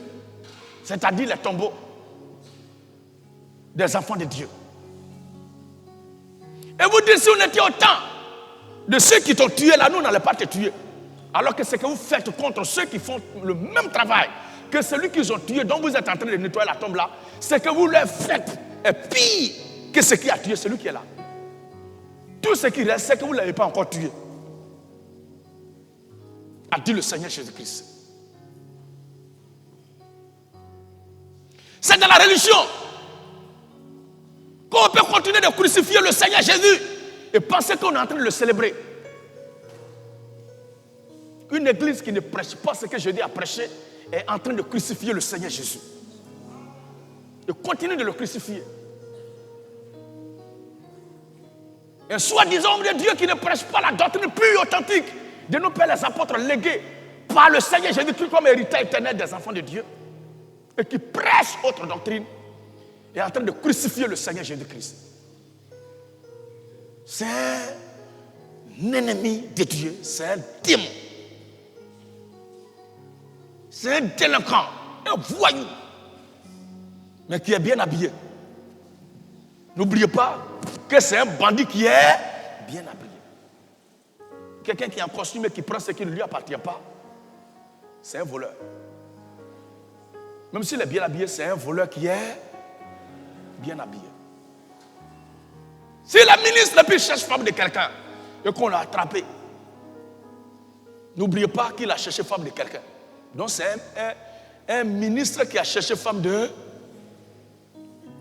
c'est-à-dire les tombeaux des enfants de Dieu. Et vous dites, si on était au temps de ceux qui t'ont tué, là, nous, on n'allait pas te tuer. Alors que ce que vous faites contre ceux qui font le même travail que celui qu'ils ont tué, dont vous êtes en train de nettoyer la tombe là, ce que vous leur faites est pire que ce qui a tué celui qui est là. Tout ce qui reste, c'est que vous ne l'avez pas encore tué. A dit le Seigneur Jésus-Christ. C'est dans la religion qu'on peut continuer de crucifier le Seigneur Jésus et penser qu'on est en train de le célébrer. Une église qui ne prêche pas ce que Jésus a prêché est en train de crucifier le Seigneur Jésus. Et continue de le crucifier. Un soi-disant homme de Dieu qui ne prêche pas la doctrine pure et authentique de nos pères les apôtres légués par le Seigneur Jésus-Christ comme héritage éternel des enfants de Dieu et qui prêche autre doctrine est en train de crucifier le Seigneur Jésus-Christ. C'est un ennemi de Dieu, c'est un démon. C'est un délinquant, un voyou, mais qui est bien habillé. N'oubliez pas que c'est un bandit qui est bien habillé. Quelqu'un qui est en costume et qui prend ce qui ne lui appartient pas, c'est un voleur. Même s'il est bien habillé, c'est un voleur qui est bien habillé. Si la ministre la plus cherche femme de quelqu'un et qu'on l'a attrapé, n'oubliez pas qu'il a cherché femme de quelqu'un. Donc c'est un ministre qui a cherché femme de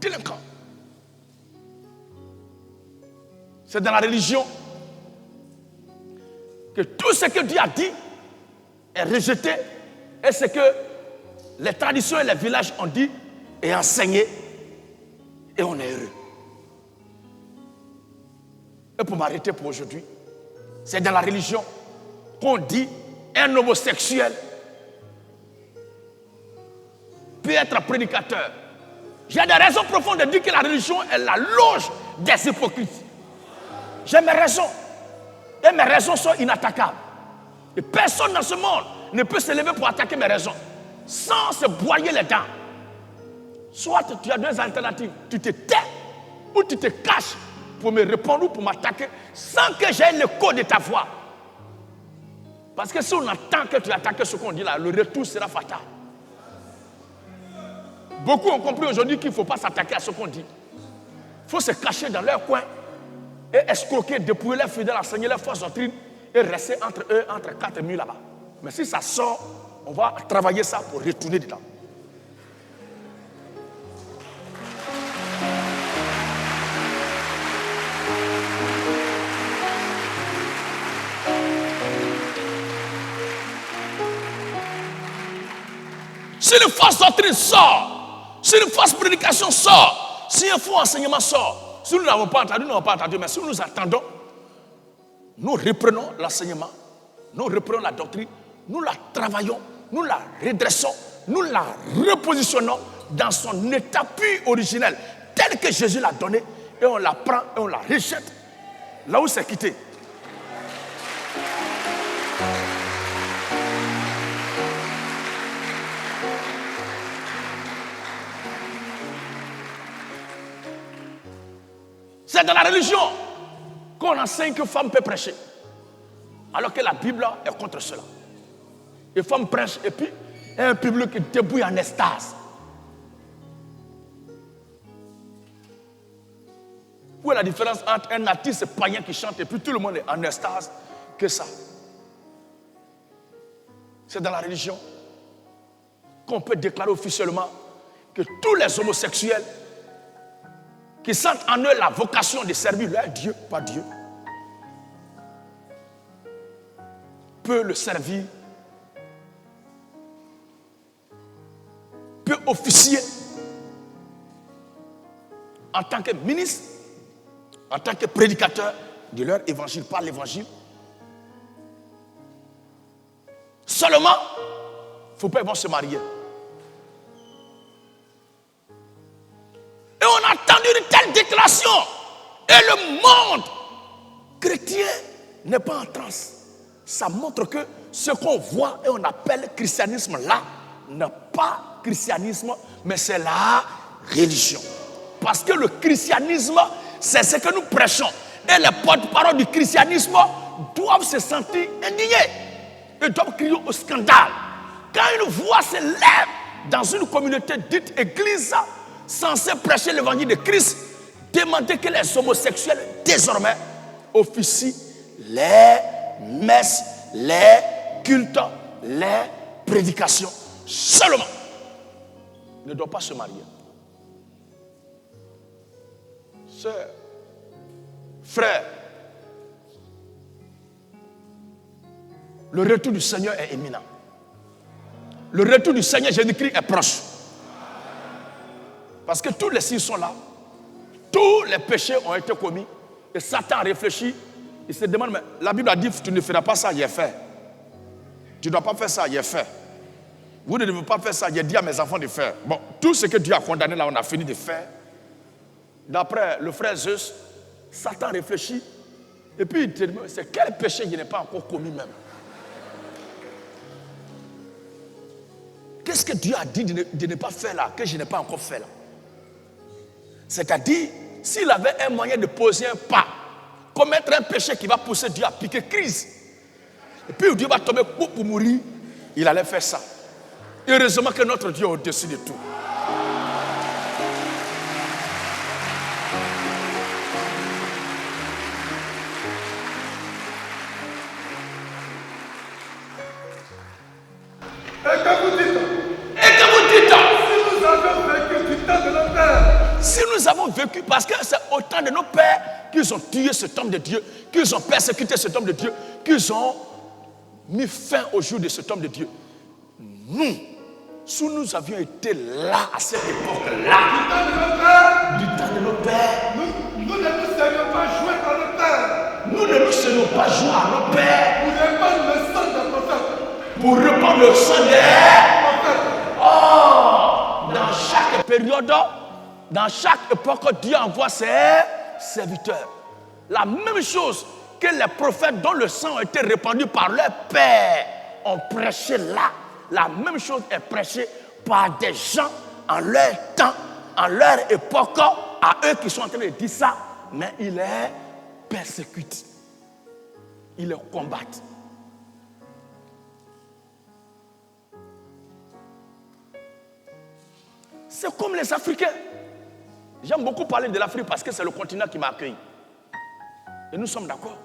délinquant. C'est dans la religion que tout ce que Dieu a dit est rejeté et ce que les traditions et les villages ont dit est enseigné et on est heureux. Et pour m'arrêter pour aujourd'hui, c'est dans la religion qu'on dit un homosexuel peut être prédicateur. J'ai des raisons profondes de dire que la religion est la loge des hypocrites. J'ai mes raisons. Et mes raisons sont inattaquables. Et personne dans ce monde ne peut se lever pour attaquer mes raisons sans se broyer les dents. Soit tu as deux alternatives. Tu te tais ou tu te caches pour me répondre ou pour m'attaquer sans que j'aie l'écho de ta voix. Parce que si on attend que tu attaques ce qu'on dit là, le retour sera fatal. Beaucoup ont compris aujourd'hui qu'il ne faut pas s'attaquer à ce qu'on dit. Il faut se cacher dans leur coin et escroquer, dépouiller leurs fidèles, enseigner leurs fausses doctrines et rester entre eux, entre quatre murs là-bas. Mais si ça sort, on va travailler ça pour retourner dedans. Si une fausse doctrine sort, si une fausse prédication sort, si un faux enseignement sort, si nous n'avons pas entendu, nous n'avons pas entendu, mais si nous attendons, nous reprenons l'enseignement, nous reprenons la doctrine, nous la travaillons, nous la redressons, nous la repositionnons dans son état pur originel, tel que Jésus l'a donné, et on la prend et on la rejette là où c'est quitté. C'est dans la religion qu'on enseigne que femme peut prêcher. Alors que la Bible est contre cela. Les femmes prêchent et puis il y a un public qui débouille en extase. Où est la différence entre un artiste païen qui chante et puis tout le monde est en extase que ça? C'est dans la religion qu'on peut déclarer officiellement que tous les homosexuels qui sentent en eux la vocation de servir leur Dieu, pas Dieu, peut le servir, peut officier en tant que ministre, en tant que prédicateur de leur évangile, par l'évangile. Seulement, il ne faut pas qu'ils vont se marier. Et on a entendu une telle déclaration. Et le monde chrétien n'est pas en transe. Ça montre que ce qu'on voit et on appelle christianisme là, n'est pas christianisme, mais c'est la religion. Parce que le christianisme, c'est ce que nous prêchons. Et les porte-parole du christianisme doivent se sentir indignés. Ils doivent crier au scandale. Quand une voix se lève dans une communauté dite église, censée prêcher l'évangile de Christ, demandez que les homosexuels désormais officient les messes, les cultes, les prédications seulement. Ils ne doivent pas se marier. Sœurs, frères, le retour du Seigneur est imminent. Le retour du Seigneur Jésus-Christ est proche. Parce que tous les signes sont là. Tous les péchés ont été commis. Et Satan réfléchit. Il se demande, mais la Bible a dit, tu ne feras pas ça, il est fait. Tu ne dois pas faire ça, il est fait. Vous ne devez pas faire ça. J'ai dit à mes enfants de faire. Bon, tout ce que Dieu a condamné là, on a fini de faire. D'après le frère Zeus, Satan réfléchit. Et puis il te dit, c'est quel péché je n'ai pas encore commis même? Qu'est-ce que Dieu a dit de ne pas faire là, que je n'ai pas encore fait là? C'est-à-dire, s'il avait un moyen de poser un pas, commettre un péché qui va pousser Dieu à piquer crise, et puis Dieu va tomber pour mourir, il allait faire ça. Heureusement que notre Dieu est au-dessus de tout. Si nous avons vécu, parce que c'est au temps de nos pères qu'ils ont tué cet homme de Dieu, qu'ils ont persécuté cet homme de Dieu, qu'ils ont mis fin au jour de cet homme de Dieu. Nous, si nous avions été là à cette époque-là, du temps de nos pères, nous ne nous serions pas joués à nos pères. Nous ne nous serions pas joués à nos pères Pour répandre le sang des prophètes. Pour répandre le sang des prophètes. Oh, dans chaque période, dans chaque époque, Dieu envoie ses serviteurs. La même chose que les prophètes dont le sang a été répandu par leur père ont prêché là. La même chose est prêchée par des gens en leur temps, en leur époque, à eux qui sont en train de dire ça, mais ils les persécutent. Ils les combattent. C'est comme les Africains. J'aime beaucoup parler de l'Afrique parce que c'est le continent qui m'a accueilli. Et nous sommes d'accord.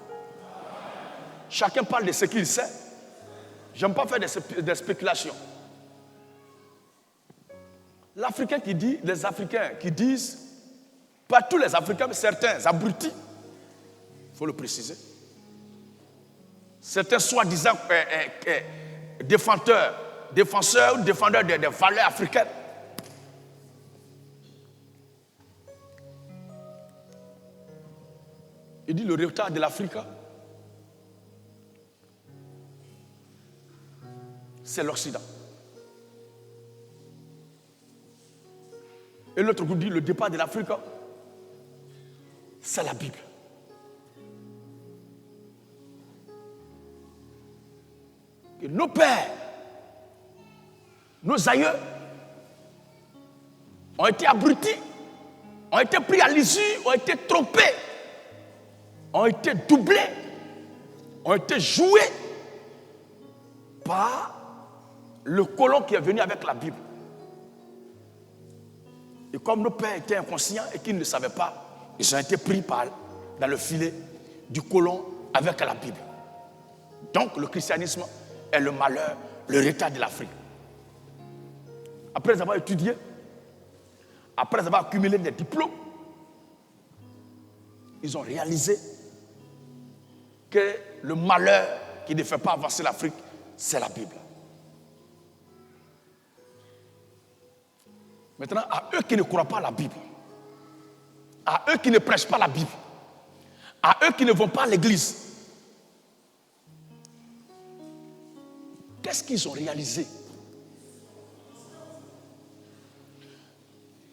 Chacun parle de ce qu'il sait. J'aime pas faire des spéculations. L'Africain qui dit, les Africains qui disent, pas tous les Africains, mais certains abrutis, il faut le préciser. Certains soi-disant défenseurs ou défendeurs des valeurs africaines. Il dit le retard de l'Afrique, c'est l'Occident. Et l'autre groupe dit le départ de l'Afrique, c'est la Bible. Et nos pères, nos aïeux ont été abrutis, ont été pris à l'issue, ont été trompés, ont été doublés, ont été joués par le colon qui est venu avec la Bible. Et comme nos pères étaient inconscients et qu'ils ne savaient pas, ils ont été pris dans le filet du colon avec la Bible. Donc le christianisme est le malheur, le retard de l'Afrique. Après avoir étudié, après avoir accumulé des diplômes, ils ont réalisé que le malheur qui ne fait pas avancer l'Afrique, c'est la Bible. Maintenant, à eux qui ne croient pas à la Bible, à eux qui ne prêchent pas la Bible, à eux qui ne vont pas à l'église, qu'est-ce qu'ils ont réalisé?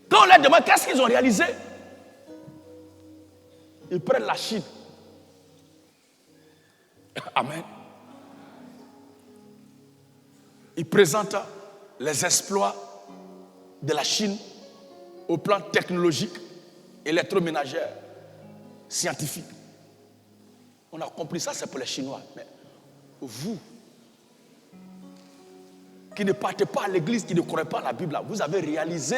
Quand on leur demande qu'est-ce qu'ils ont réalisé, ils prennent la Chine. Amen. Ils présentent les exploits de la Chine au plan technologique, électroménager, scientifique. On a compris ça, c'est pour les Chinois. Mais vous, qui ne partez pas à l'église, qui ne croyez pas à la Bible, vous avez réalisé.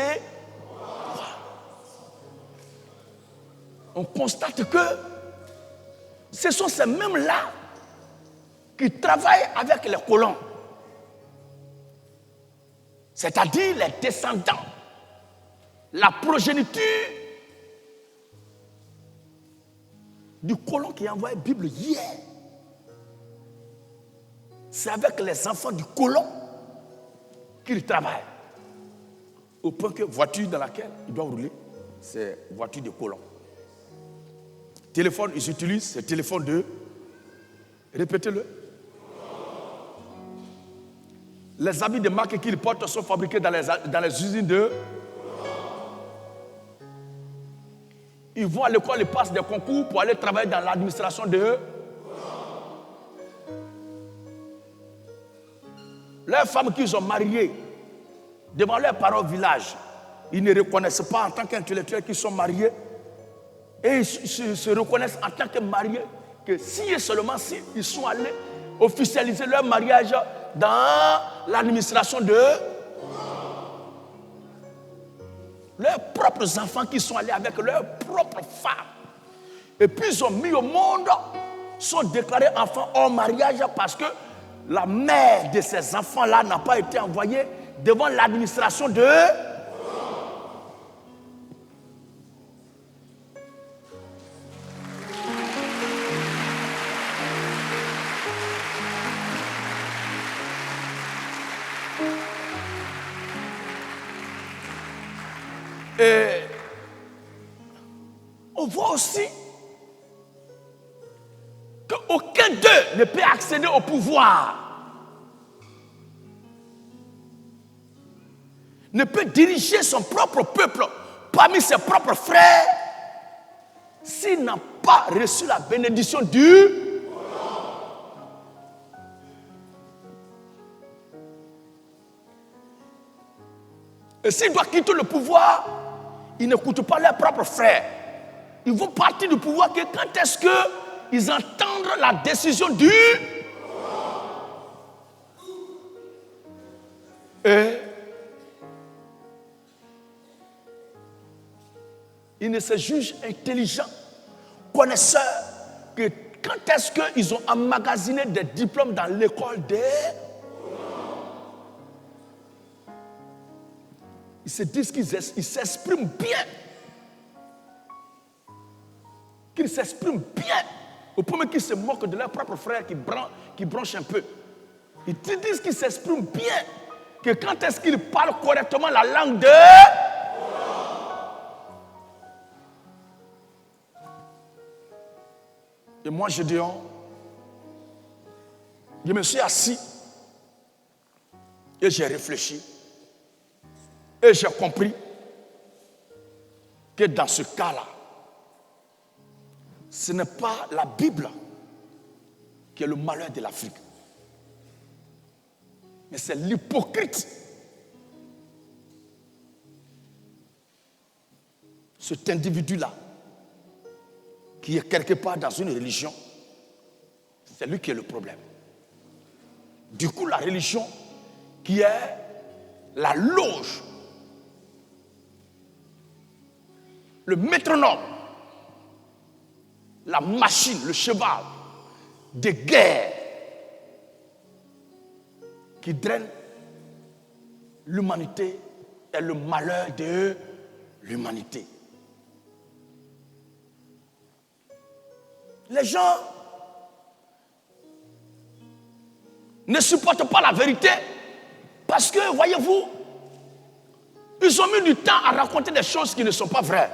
On constate que ce sont ces mêmes-là qui travaillent avec les colons. C'est-à-dire les descendants, la progéniture du colon qui a envoyé la Bible hier. C'est avec les enfants du colon qu'il travaille. Au point que voiture dans laquelle il doit rouler, c'est voiture de colon. Téléphone, ils utilisent, c'est téléphone de... Répétez-le. Les habits de marque qu'ils portent sont fabriqués dans les usines de... Ils vont à l'école, ils passent des concours pour aller travailler dans l'administration de... Leurs femmes qu'ils ont mariées devant leurs parents au village, ils ne reconnaissent pas en tant qu'intellectuels qu'ils sont mariés. Et ils se reconnaissent en tant que mariés que si et seulement si ils sont allés officialiser leur mariage dans l'administration de leurs propres enfants qui sont allés avec leurs propres femmes. Et puis ils ont mis au monde, sont déclarés enfants hors mariage parce que la mère de ces enfants-là n'a pas été envoyée devant l'administration de... Et on voit aussi qu'aucun d'eux ne peut accéder au pouvoir, ne peut diriger son propre peuple parmi ses propres frères s'il n'a pas reçu la bénédiction du... Et s'il doit quitter le pouvoir, ils n'écoutent pas leurs propres frères. Ils vont partir du pouvoir que quand est-ce qu'ils entendent la décision du... Et ils ne se jugent intelligents, connaisseurs, que quand est-ce qu'ils ont emmagasiné des diplômes dans l'école des... Ils se disent qu'ils s'expriment bien. Qu'ils s'expriment bien. Au point qu'ils se moquent de leurs propres frères qui bronchent un peu. Ils te disent qu'ils s'expriment bien. Que quand est-ce qu'ils parlent correctement la langue de... Et moi, je dis, je me suis assis et j'ai réfléchi. Et j'ai compris que dans ce cas-là, ce n'est pas la Bible qui est le malheur de l'Afrique. Mais c'est l'hypocrite. Cet individu-là, qui est quelque part dans une religion, c'est lui qui est le problème. Du coup, la religion, qui est la loge, le métronome, la machine, le cheval de guerre qui draine l'humanité et le malheur de l'humanité. Les gens ne supportent pas la vérité parce que, voyez-vous, ils ont mis du temps à raconter des choses qui ne sont pas vraies.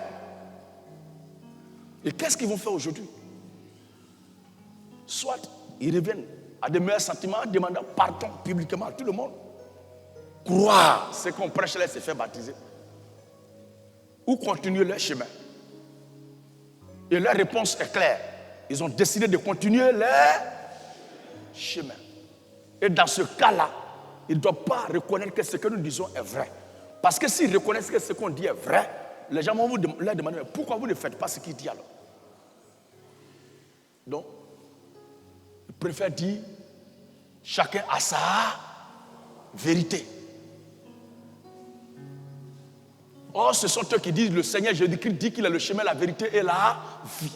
Et qu'est-ce qu'ils vont faire aujourd'hui? Soit ils reviennent à des meilleurs sentiments en demandant pardon publiquement à tout le monde. Croire ce qu'on prêche là et se faire baptiser. Ou continuer leur chemin. Et leur réponse est claire. Ils ont décidé de continuer leur chemin. Et dans ce cas-là, ils ne doivent pas reconnaître que ce que nous disons est vrai. Parce que s'ils reconnaissent que ce qu'on dit est vrai, les gens vont leur demander pourquoi vous ne faites pas ce qu'il dit alors. Donc, ils préfèrent dire chacun a sa vérité. Or, ce sont eux qui disent le Seigneur Jésus-Christ dit qu'il est le chemin, la vérité et la vie.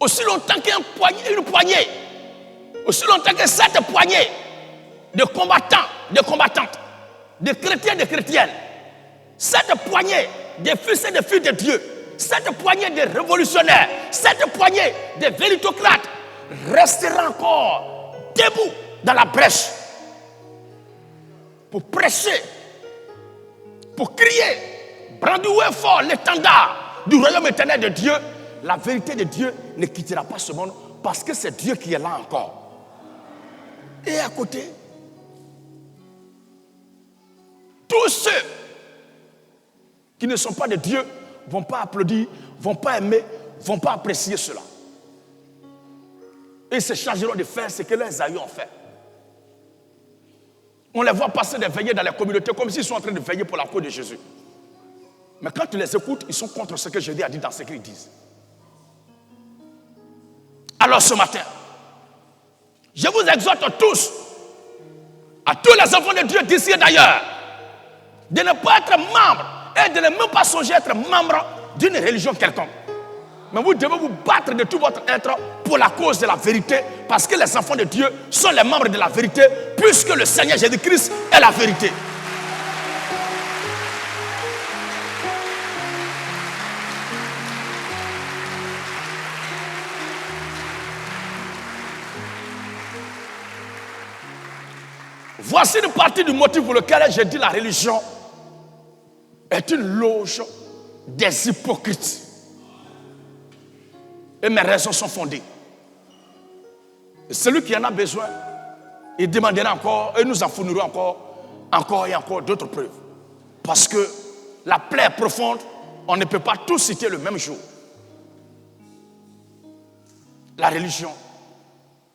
Aussi longtemps qu'une poignée, aussi longtemps que cette poignée de combattants, de combattantes, de chrétiens, de chrétiennes, cette poignée de fils et de filles de Dieu, cette poignée de révolutionnaires, cette poignée de véritocrates restera encore debout dans la brèche pour prêcher, pour crier, brandouiller fort l'étendard du royaume éternel de Dieu. La vérité de Dieu ne quittera pas ce monde parce que c'est Dieu qui est là encore. Et à côté, tous ceux qui ne sont pas de Dieu ne vont pas applaudir, ne vont pas aimer, ne vont pas apprécier cela. Ils se chargeront de faire ce que leurs aïeux ont fait. On les voit passer des veillées dans les communautés comme s'ils sont en train de veiller pour la cause de Jésus. Mais quand tu les écoutes, ils sont contre ce que Jésus a dit dans ce qu'ils disent. Alors ce matin, je vous exhorte tous, à tous les enfants de Dieu d'ici et d'ailleurs, de ne pas être membre et de ne même pas songer à être membre d'une religion quelconque. Mais vous devez vous battre de tout votre être pour la cause de la vérité, parce que les enfants de Dieu sont les membres de la vérité, puisque le Seigneur Jésus-Christ est la vérité. Voici une partie du motif pour lequel j'ai dit la religion est une loge des hypocrites. Et mes raisons sont fondées. Et celui qui en a besoin, il demandera encore, et nous en fournirons encore et encore d'autres preuves. Parce que la plaie est profonde, on ne peut pas tous citer le même jour. La religion,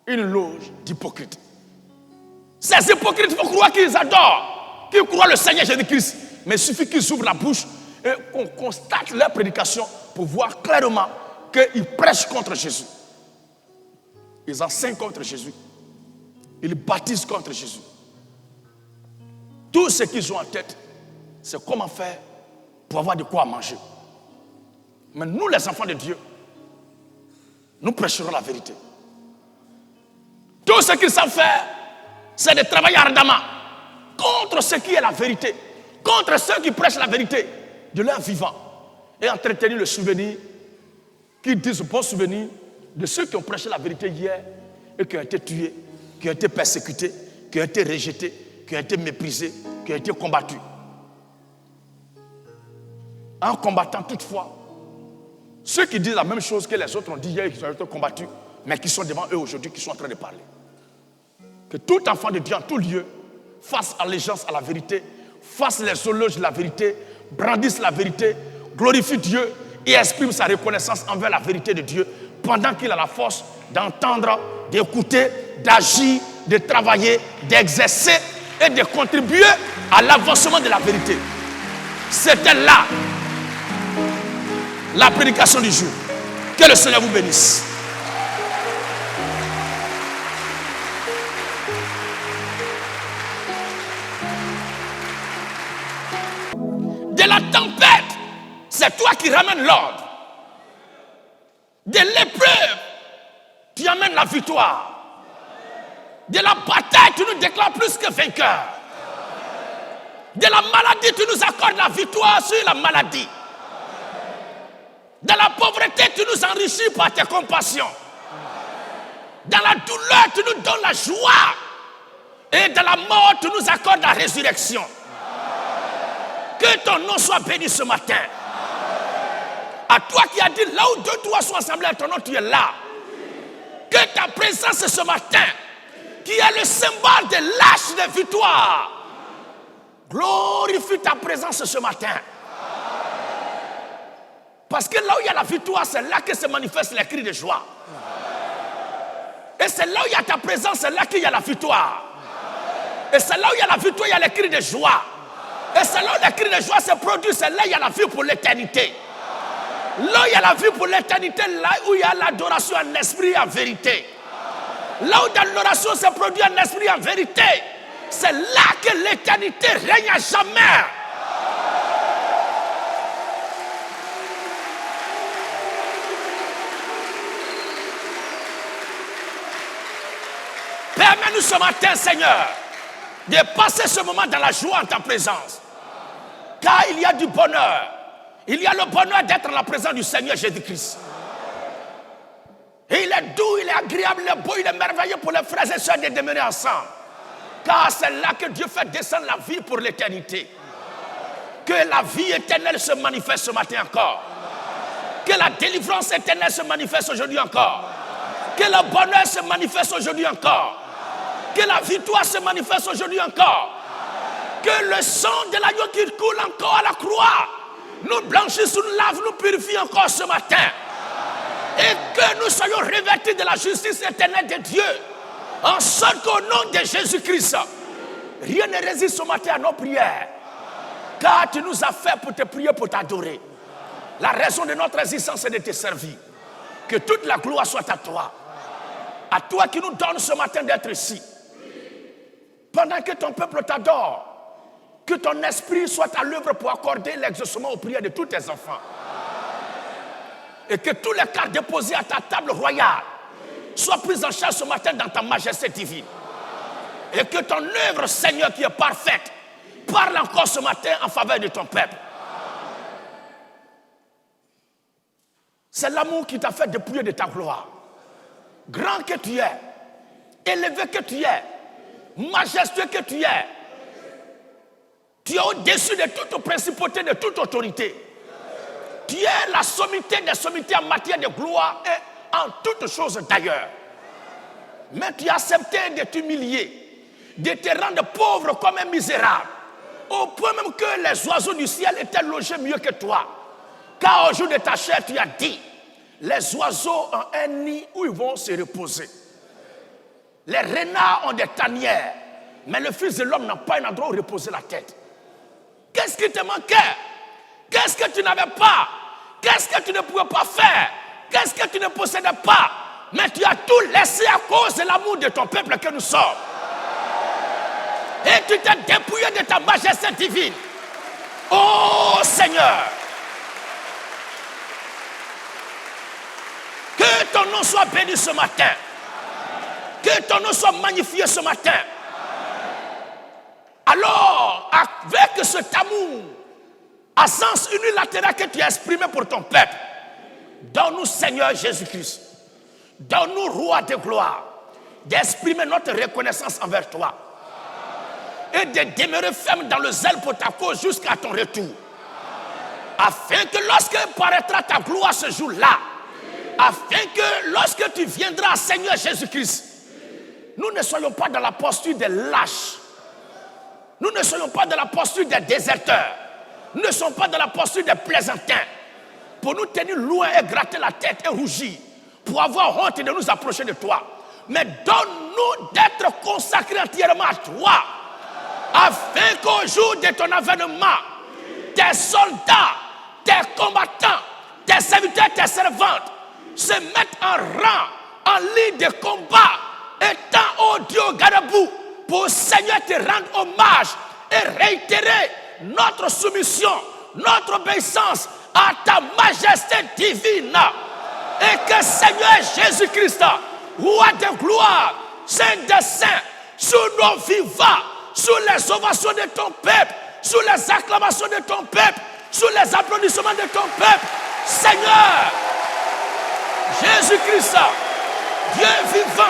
une loge d'hypocrites. Ces hypocrites, il faut croire qu'ils adorent, qu'ils croient le Seigneur Jésus-Christ. Mais il suffit qu'ils ouvrent la bouche et qu'on constate leur prédication pour voir clairement qu'ils prêchent contre Jésus. Ils enseignent contre Jésus. Ils baptisent contre Jésus. Tout ce qu'ils ont en tête, c'est comment faire pour avoir de quoi manger. Mais nous, les enfants de Dieu, nous prêcherons la vérité. Tout ce qu'ils savent faire, c'est de travailler ardemment contre ce qui est la vérité, contre ceux qui prêchent la vérité de leur vivant, et entretenir le souvenir, qui disent bon souvenir de ceux qui ont prêché la vérité hier et qui ont été tués, qui ont été persécutés, qui ont été rejetés, qui ont été méprisés, qui ont été combattus. En combattant toutefois ceux qui disent la même chose que les autres ont dit hier et qui ont été combattus, mais qui sont devant eux aujourd'hui, qui sont en train de parler. Que tout enfant de Dieu en tout lieu fasse allégeance à la vérité, fasse les éloges de la vérité, brandisse la vérité, glorifie Dieu et exprime sa reconnaissance envers la vérité de Dieu pendant qu'il a la force d'entendre, d'écouter, d'agir, de travailler, d'exercer et de contribuer à l'avancement de la vérité. C'était là la prédication du jour. Que le Seigneur vous bénisse. De la tempête, c'est toi qui ramènes l'ordre. De l'épreuve, tu amènes la victoire. De la bataille, tu nous déclares plus que vainqueur. De la maladie, tu nous accordes la victoire sur la maladie. Dans la pauvreté, tu nous enrichis par tes compassions. Dans la douleur, tu nous donnes la joie. Et dans la mort, tu nous accordes la résurrection. Que ton nom soit béni ce matin. À toi qui as dit, là où 2 ou 3 sont assemblés à ton nom, tu es là. Que ta présence ce matin, qui est le symbole de l'âge de victoire, glorifie ta présence ce matin. Parce que là où il y a la victoire, c'est là que se manifestent les cris de joie. Et c'est là où il y a ta présence, c'est là qu'il y a la victoire. Et c'est là où il y a la victoire, il y a les cris de joie. Et c'est là où les cris de joie se produisent, c'est là où il y a la vie pour l'éternité. Là où il y a la vie pour l'éternité, là où il y a l'adoration en esprit et en vérité. Là où dans l'adoration se produit en esprit et en vérité, c'est là que l'éternité règne à jamais. Permets-nous ce matin, Seigneur, de passer ce moment dans la joie en ta présence. Car il y a du bonheur. Il y a le bonheur d'être en la présence du Seigneur Jésus-Christ. Et il est doux, il est agréable, il est beau, il est merveilleux pour les frères et sœurs de demeurer ensemble. Car c'est là que Dieu fait descendre la vie pour l'éternité. Que la vie éternelle se manifeste ce matin encore. Que la délivrance éternelle se manifeste aujourd'hui encore. Que le bonheur se manifeste aujourd'hui encore. Que la victoire se manifeste aujourd'hui encore. Que le sang de l'agneau qui coule encore à la croix nous blanchisse, nous lave, nous purifie encore ce matin. Et que nous soyons revêtus de la justice éternelle de Dieu. En sorte qu'au nom de Jésus-Christ, rien ne résiste ce matin à nos prières. Car tu nous as fait pour te prier, pour t'adorer. La raison de notre existence, c'est de te servir. Que toute la gloire soit à toi. À toi qui nous donne ce matin d'être ici. Pendant que ton peuple t'adore, que ton esprit soit à l'œuvre pour accorder l'exaucement aux prières de tous tes enfants. Et que tous les cas déposés à ta table royale soient pris en charge ce matin dans ta majesté divine. Et que ton œuvre, Seigneur, qui est parfaite, parle encore ce matin en faveur de ton peuple. C'est l'amour qui t'a fait dépouiller de ta gloire. Grand que tu es, élevé que tu es, majestueux que tu es au-dessus de toute principauté, de toute autorité. Tu es la sommité des sommités en matière de gloire et en toutes choses d'ailleurs. Mais tu as accepté de t'humilier, de te rendre pauvre comme un misérable, au point même que les oiseaux du ciel étaient logés mieux que toi. Car au jour de ta chair, tu as dit, les oiseaux ont un nid où ils vont se reposer. Les renards ont des tanières, mais le Fils de l'homme n'a pas un endroit où reposer la tête. Qu'est-ce qui te manquait? Qu'est-ce que tu n'avais pas? Qu'est-ce que tu ne pouvais pas faire? Qu'est-ce que tu ne possédais pas? Mais tu as tout laissé à cause de l'amour de ton peuple que nous sommes. Et tu t'es dépouillé de ta majesté divine. Oh Seigneur, que ton nom soit béni ce matin. Que ton nom soit magnifié ce matin. Alors, avec cet amour, à sens unilatéral que tu as exprimé pour ton peuple, donne-nous, Seigneur Jésus-Christ, donne-nous, Roi de gloire, d'exprimer notre reconnaissance envers toi et de demeurer ferme dans le zèle pour ta cause jusqu'à ton retour. Afin que lorsque paraîtra ta gloire ce jour-là, afin que lorsque tu viendras, Seigneur Jésus-Christ, nous ne soyons pas dans la posture des lâches. Nous ne soyons pas dans la posture des déserteurs. Nous ne sommes pas dans la posture des plaisantins. Pour nous tenir loin et gratter la tête et rougir. Pour avoir honte de nous approcher de toi. Mais donne-nous d'être consacrés entièrement à toi. Afin qu'au jour de ton avènement, tes soldats, tes combattants, tes serviteurs, tes servantes se mettent en rang, en ligne de combat, étant au Dieu garabou, pour Seigneur te rendre hommage et réitérer notre soumission, notre obéissance à ta majesté divine. Et que Seigneur Jésus-Christ, Roi de gloire, Saint des saints, sous nos vivants, sous les ovations de ton peuple, sous les acclamations de ton peuple, sous les applaudissements de ton peuple, Seigneur Jésus-Christ, Dieu vivant,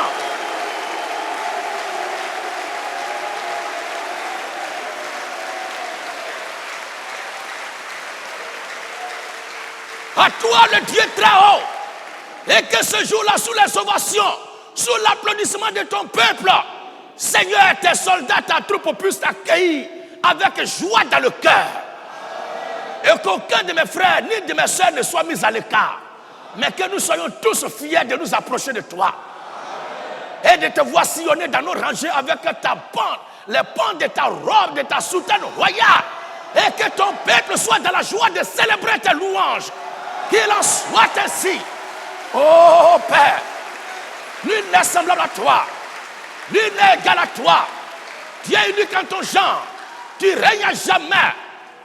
à toi le Dieu très haut, et que ce jour-là, sous les ovations, sous l'applaudissement de ton peuple, Seigneur, tes soldats, ta troupe puissent t'accueillir avec joie dans le cœur. Et qu'aucun de mes frères ni de mes soeurs ne soit mis à l'écart, mais que nous soyons tous fiers de nous approcher de toi et de te voir sillonner dans nos rangées avec ta bande, les pans de ta robe, de ta soutane royale, et que ton peuple soit dans la joie de célébrer tes louanges. Qu'il en soit ainsi. Oh Père, nul n'est semblable à toi, nul n'est égal à toi. Tu es unique en ton genre, tu règnes à jamais.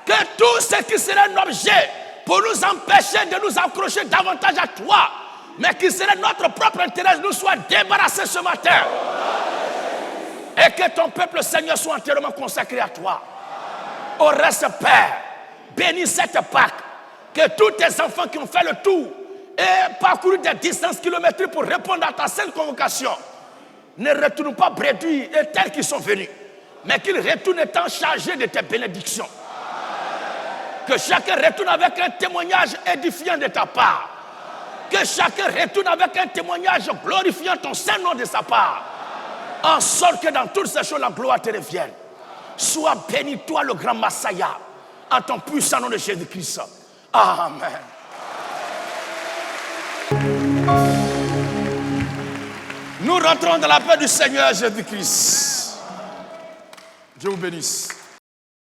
Que tout ce qui serait un objet pour nous empêcher de nous accrocher davantage à toi, mais qui serait notre propre intérêt, nous soit débarrassé ce matin. Et que ton peuple, Seigneur, soit entièrement consacré à toi. Au reste, Père, bénis cette Pâque. Que tous tes enfants qui ont fait le tour et parcouru des distances kilométriques pour répondre à ta seule convocation ne retournent pas bredouilles et tels qu'ils sont venus, mais qu'ils retournent étant chargés de tes bénédictions. Que chacun retourne avec un témoignage édifiant de ta part. Que chacun retourne avec un témoignage glorifiant ton saint nom de sa part. En sorte que dans toutes ces choses, la gloire te revienne. Sois béni, toi le grand Massaya, en ton puissant nom de Jésus-Christ. Amen. Nous rentrons dans la paix du Seigneur Jésus-Christ. Dieu vous bénisse.